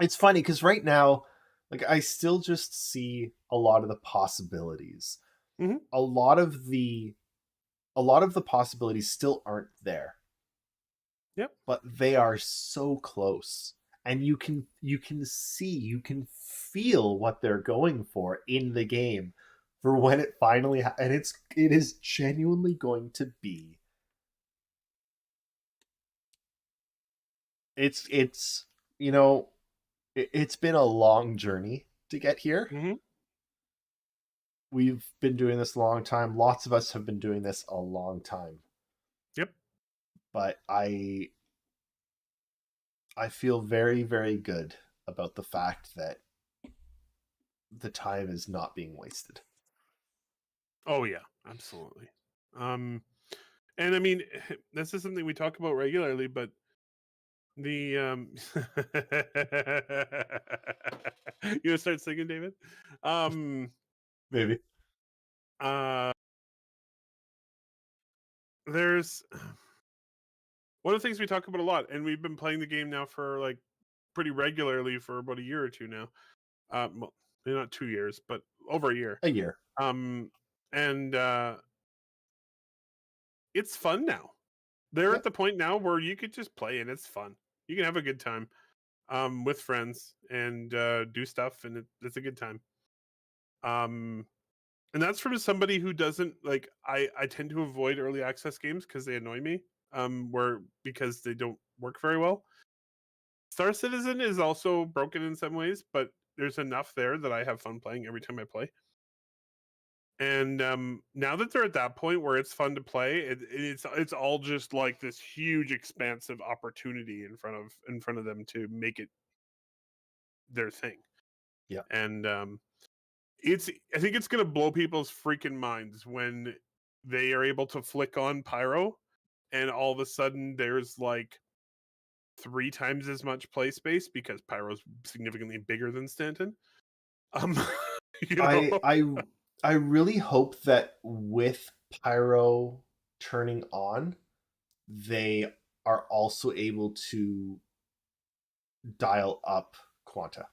It's funny because right now, like, I still just see a lot of the possibilities. Mhm. A lot of the possibilities still aren't there. Yep. But they are so close. And you can see, you can feel what they're going for in the game for when it finally and it is genuinely going to be, it's it's been a long journey to get here. Mhm. We've been doing this a long time. Lots of us have been doing this a long time. Yep. But I feel very, very good about the fact that the time is not being wasted. Oh yeah, absolutely. And I mean, this is something we talk about regularly, but the you gonna start singing, David? Maybe. Uh, there's one of the things we talk about a lot, and we've been playing the game now for like pretty regularly for about a year or two now. Well, maybe not 2 years, but over a year. A year. And it's fun now. They're Yep. at the point now where you could just play and it's fun. You can have a good time with friends and do stuff, and it's a good time. And that's from somebody who doesn't like. I tend to avoid early access games because they annoy me. Because they don't work very well. Star Citizen is also broken in some ways, but there's enough there that I have fun playing every time I play. And now that they're at that point where it's fun to play, it's all just like this huge, expansive opportunity in front of them to make it their thing. Yeah. And I think it's gonna blow people's freaking minds when they are able to flick on Pyro, and all of a sudden there's like 3 times as much play space because Pyro's significantly bigger than Stanton. You know? I really hope that with Pyro turning on, they are also able to dial up Quanta.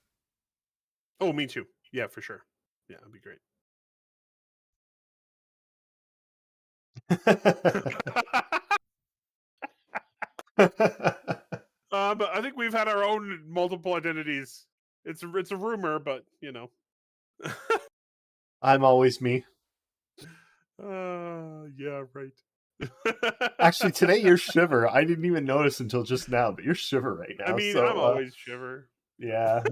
Oh, me too. Yeah, for sure. Yeah, that'd be great. But I think we've had our own multiple identities. It's a rumor, but you know. I'm always me. Yeah, right. Actually, today you're Shiver. I didn't even notice until just now, but you're Shiver right now. I mean, so, I'm always Shiver. yeah.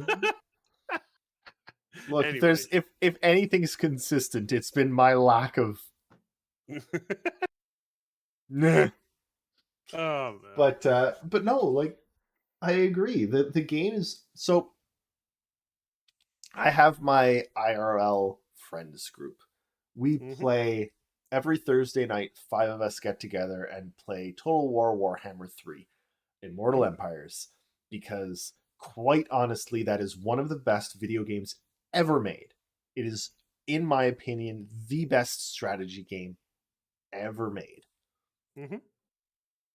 Look, Anyway. if anything's consistent, it's been my lack of. Nah. Oh man. But no, like I agree. The game is so. I have my IRL friends group. We play every Thursday night. 5 of us get together and play Total War Warhammer 3, Immortal Empires, because quite honestly, that is one of the best video games ever made. It is, in my opinion, the best strategy game ever made. Mm-hmm.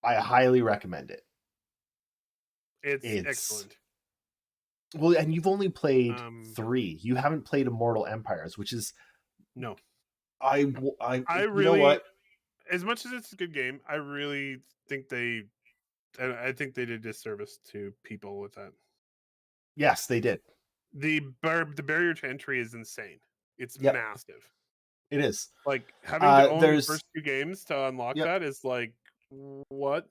I highly recommend it. It's excellent. Well, and you've only played 3. You haven't played Immortal Empires, which is no. I really, you know what? As much as it's a good game, I really think they did a disservice to people with that. Yes, they did. The barrier to entry is insane. It's massive. It is. Like having to own the first 2 games to unlock that is like what?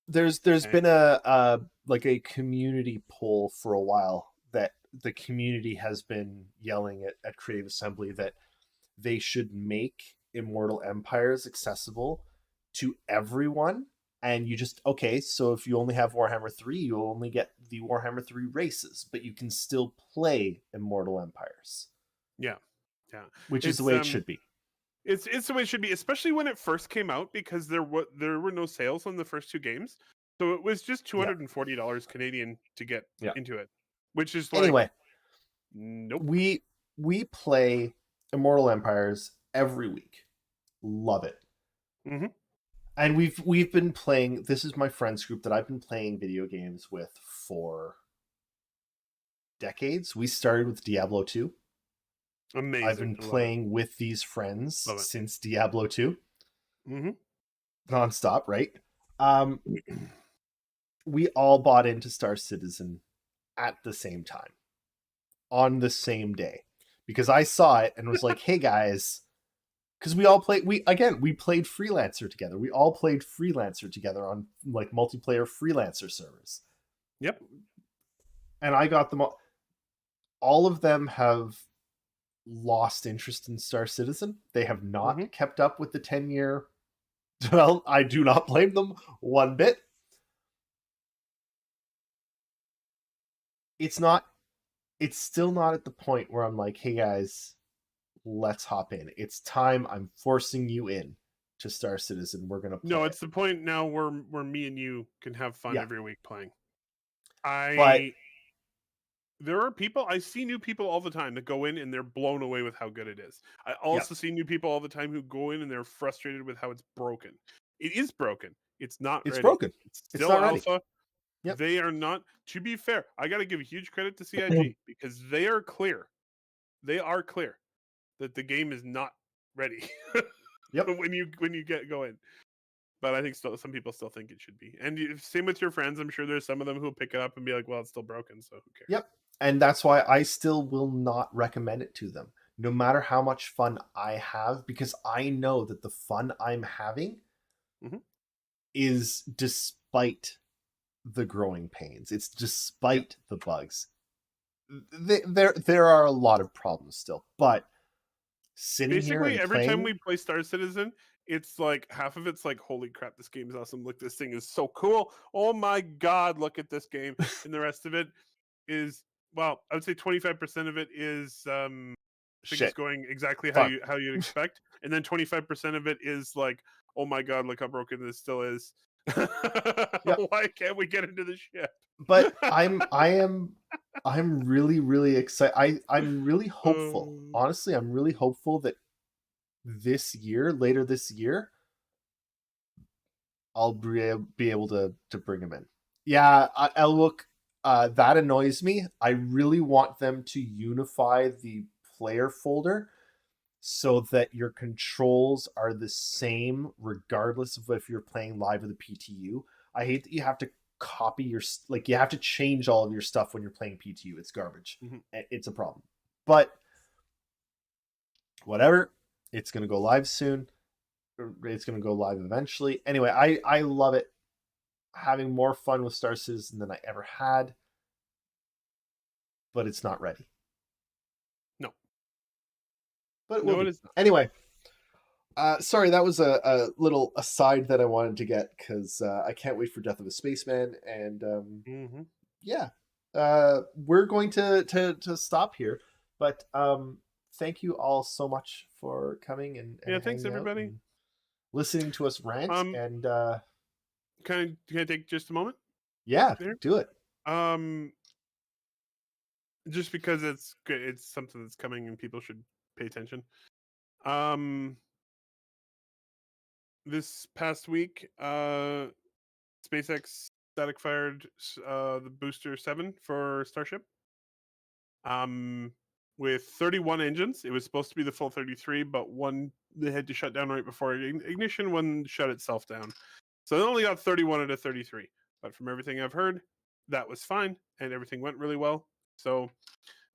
There's been a like a community poll for a while that the community has been yelling at Creative Assembly that they should make Immortal Empires accessible to everyone. And you just, okay, so if you only have Warhammer 3, you only get the Warhammer 3 races, but you can still play Immortal Empires. Yeah. Which is the way it should be. It's the way it should be, especially when it first came out, because there were no sales on the first 2 games. So it was just $240 Canadian to get into it. Which is like, anyway, nope. We play Immortal Empires every week. Love it. Mm-hmm. And we've been playing. This is my friends group that I've been playing video games with for decades. We started with Diablo 2. Amazing. I've been playing with these friends since Diablo 2. Mm-hmm. Nonstop, right? We all bought into Star Citizen at the same time, on the same day, because I saw it and was like, "Hey guys," because we played Freelancer together. We all played Freelancer together on like multiplayer Freelancer servers. Yep. And I got them all. All of them have lost interest in Star Citizen. They have not kept up with the 10-year. Well, I do not blame them one bit. It's still not at the point where I'm like, hey guys, let's hop in. It's time. I'm forcing you in to Star Citizen. We're gonna play. No, it's the point now where me and you can have fun every week playing. there are people I see new people all the time that go in and they're blown away with how good it is. I Yep. also see new people all the time who go in and they're frustrated with how it's broken. It is broken. It's not It's ready. broken. It's It's still not ready. alpha. Yep. They are not. To be fair, I got to give huge credit to CIG because they are clear. They are clear that the game is not ready Yep. when you get going. But I think still some people still think it should be. And same with your friends. I'm sure there's some of them who'll pick it up and be like, "Well, it's still broken, so who cares?" Yep. And that's why I still will not recommend it to them, no matter how much fun I have, because I know that the fun I'm having Mhm. is despite the growing pains. It's despite the bugs. There are a lot of problems still, but sitting here Basically, and every time we playing, play Star Citizen, it's like half of it's like, "Holy crap, this game is awesome! Look, this thing is so cool! Oh my god, look at this game!" And the rest of it is, well, I would say 25% of it is things shit, going exactly fun. how you'd expect, and then 25% of it is like, "Oh my god, look how broken this still is! Yep. Why can't we get into the ship?" But I'm really excited. I'm really hopeful. Um, Honestly, I'm really hopeful that later this year, I'll be able to bring him in. Yeah, Elwook, that annoys me. I really want them to unify the player folder so that your controls are the same regardless of if you're playing live with a PTU. I hate that you have to copy you have to change all of your stuff when you're playing PTU. It's garbage. Mhm. It's a problem. But whatever, it's going to go live soon. It's going to go live eventually. Anyway, I love it. Having more fun with Star Citizen than I ever had, but it's not ready. No. But it No, will it be. is not. Anyway, sorry, that was a little aside that I wanted to get because I can't wait for Death of a Spaceman, and Mhm. yeah, we're going to stop here. But thank you all so much for coming and Yeah, thanks hanging out everybody. and listening to us rant. Um, And can I take just a moment yeah, there? do it. Um, just because it's good, it's something that's coming and people should pay attention. Um, this past week, SpaceX static fired the booster 7 for Starship. Um, with 31 engines, it was supposed to be the full 33, but one they had to shut down right before ignition. One shut itself down, so they only got 31 out of 33. But from everything I've heard, that was fine, and everything went really well. So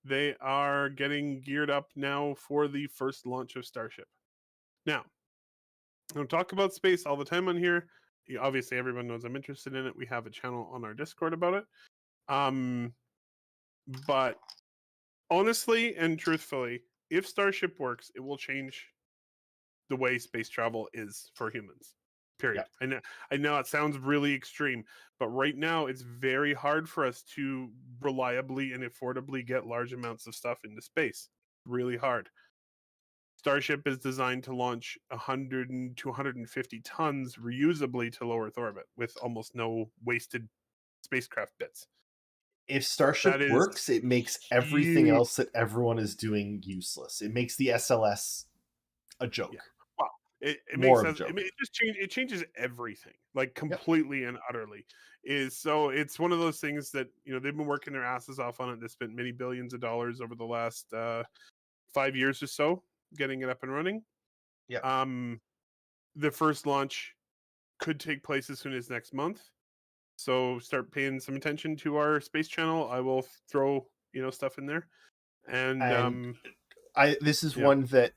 they are getting geared up now for the first launch of Starship. Now, I don't talk about space all the time on here. Obviously, everyone knows I'm interested in it. We have a channel on our Discord about it. But honestly and truthfully, if Starship works, it will change the way space travel is for humans. Period. Yeah. I know it sounds really extreme, but right now it's very hard for us to reliably and affordably get large amounts of stuff into space. Really hard. Starship is designed to launch 100 to 150 tons reusably to low Earth orbit with almost no wasted spacecraft bits. If Starship That is works, it makes everything huge. else that everyone is doing useless. It makes the SLS a joke. Yeah. Wow. It More makes of a sense. joke. It just changes everything, like Yep. completely and utterly. Is so it's one of those things that they've been working their asses off on it. They spent many billions of dollars over the last 5 years or so getting it up and running. Yep. The first launch could take place as soon as next month. So start paying some attention to our space channel. I will throw stuff in there, and And this is yeah. one that,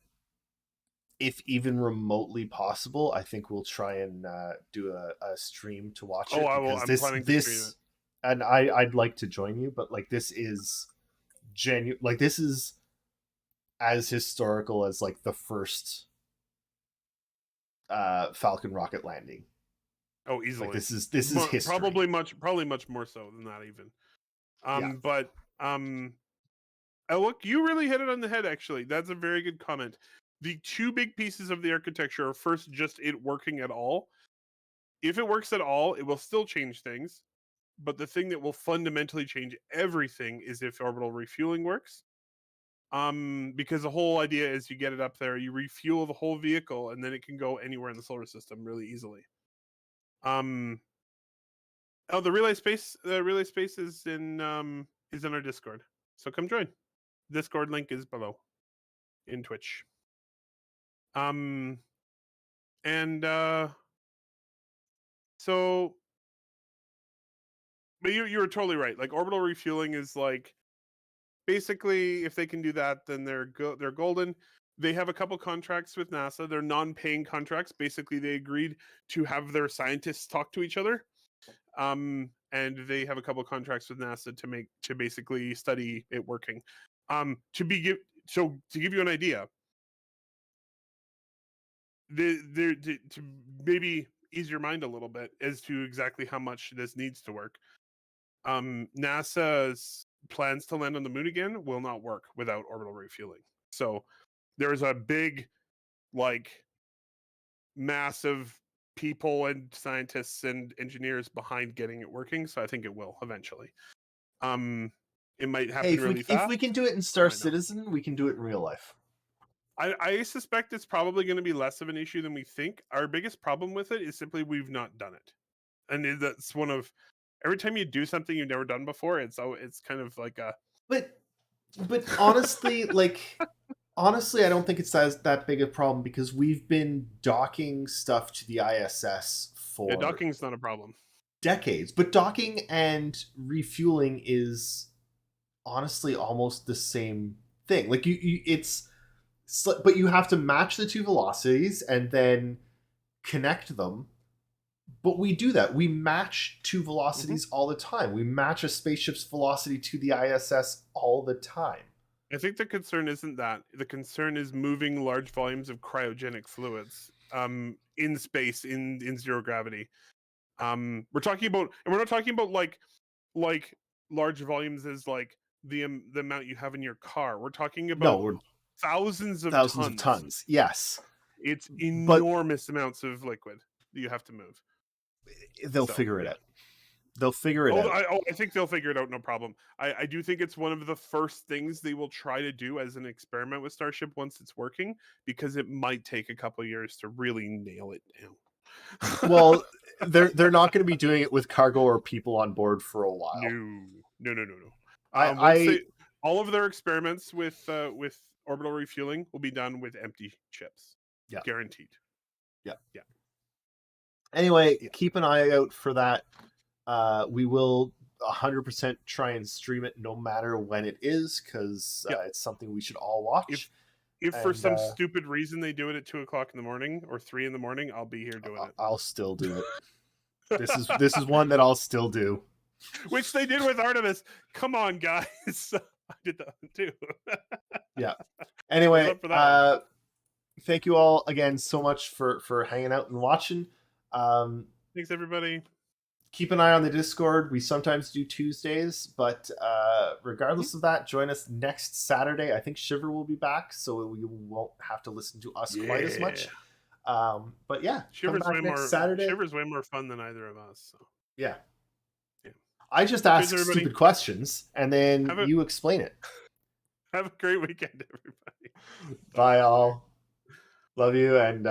if even remotely possible, I think we'll try and do a stream to watch Oh, it, I will. because I'm planning to stream it. and I'd like to join you, but like this is genuine. Like this is as historical as like the first Falcon rocket landing. Oh, Like easily. this is history. Probably much more so than that even. Yeah. But look, you really hit it on the head. Actually, that's a very good comment. The two big pieces of the architecture are, first, just it working at all. If it works at all, it will still change things. But the thing that will fundamentally change everything is if orbital refueling works. Because the whole idea is you get it up there, you refuel the whole vehicle, and then it can go anywhere in the solar system really easily. Oh, the relay space is in our Discord. So come join. Discord link is below in Twitch. And so, but you were totally right. Like orbital refueling is like basically if they can do that, then they're golden. They have a couple contracts with NASA. They're non-paying contracts. Basically, they agreed to have their scientists talk to each other. And they have a couple contracts with NASA to basically study it working. To give you an idea, to maybe ease your mind a little bit as to exactly how much this needs to work. NASA's plans to land on the moon again will not work without orbital refueling. So there's a big, like, massive people and scientists and engineers behind getting it working. So I think it will eventually. It might happen really fast. If we can do it in Star Citizen, we can do it in real life. I suspect it's probably going to be less of an issue than we think. Our biggest problem with it is simply we've not done it, and that's one of every time you do something you've never done before. It's kind of like a. But honestly, honestly, I don't think it's that big a problem because we've been docking stuff to the ISS for docking's not a problem. Decades, but docking and refueling is honestly almost the same thing. Like but you have to match the two velocities and then connect them. But we do that. We match two velocities all the time. We match a spaceship's velocity to the ISS all the time. I think the concern isn't that. The concern is moving large volumes of cryogenic fluids in space in zero gravity. We're talking about, and we're not talking about like large volumes as like the amount you have in your car. We're talking about thousands of tons. Yes, it's enormous amounts of liquid that you have to move. They'll figure it out. They'll figure it out. I think they'll figure it out, no problem. I do think it's one of the first things they will try to do as an experiment with Starship once it's working, because it might take a couple of years to really nail it down. Well, they're not going to be doing it with cargo or people on board for a while. No. I all of their experiments with orbital refueling will be done with empty ships. Yeah, guaranteed. Yeah. Anyway, keep an eye out for that. We will 100% try and stream it no matter when it is, because it's something we should all watch. If for some stupid reason they do it at 2:00 in the morning or 3 in the morning, I'll be here doing it. I'll still do it. This is one that I'll still do. Which they did with Artemis. Come on, guys. I did that one too. Yeah. Anyway, thank you all again so much for hanging out and watching. Thanks, everybody. Keep an eye on the Discord. We sometimes do Tuesdays, but regardless of that, join us next Saturday. I think Shiver will be back, so we won't have to listen to us quite as much. But yeah, Shiver's way more fun than either of us. So. Yeah. I just ask stupid questions, and then you explain it. Have a great weekend, everybody. Bye all. Love you, and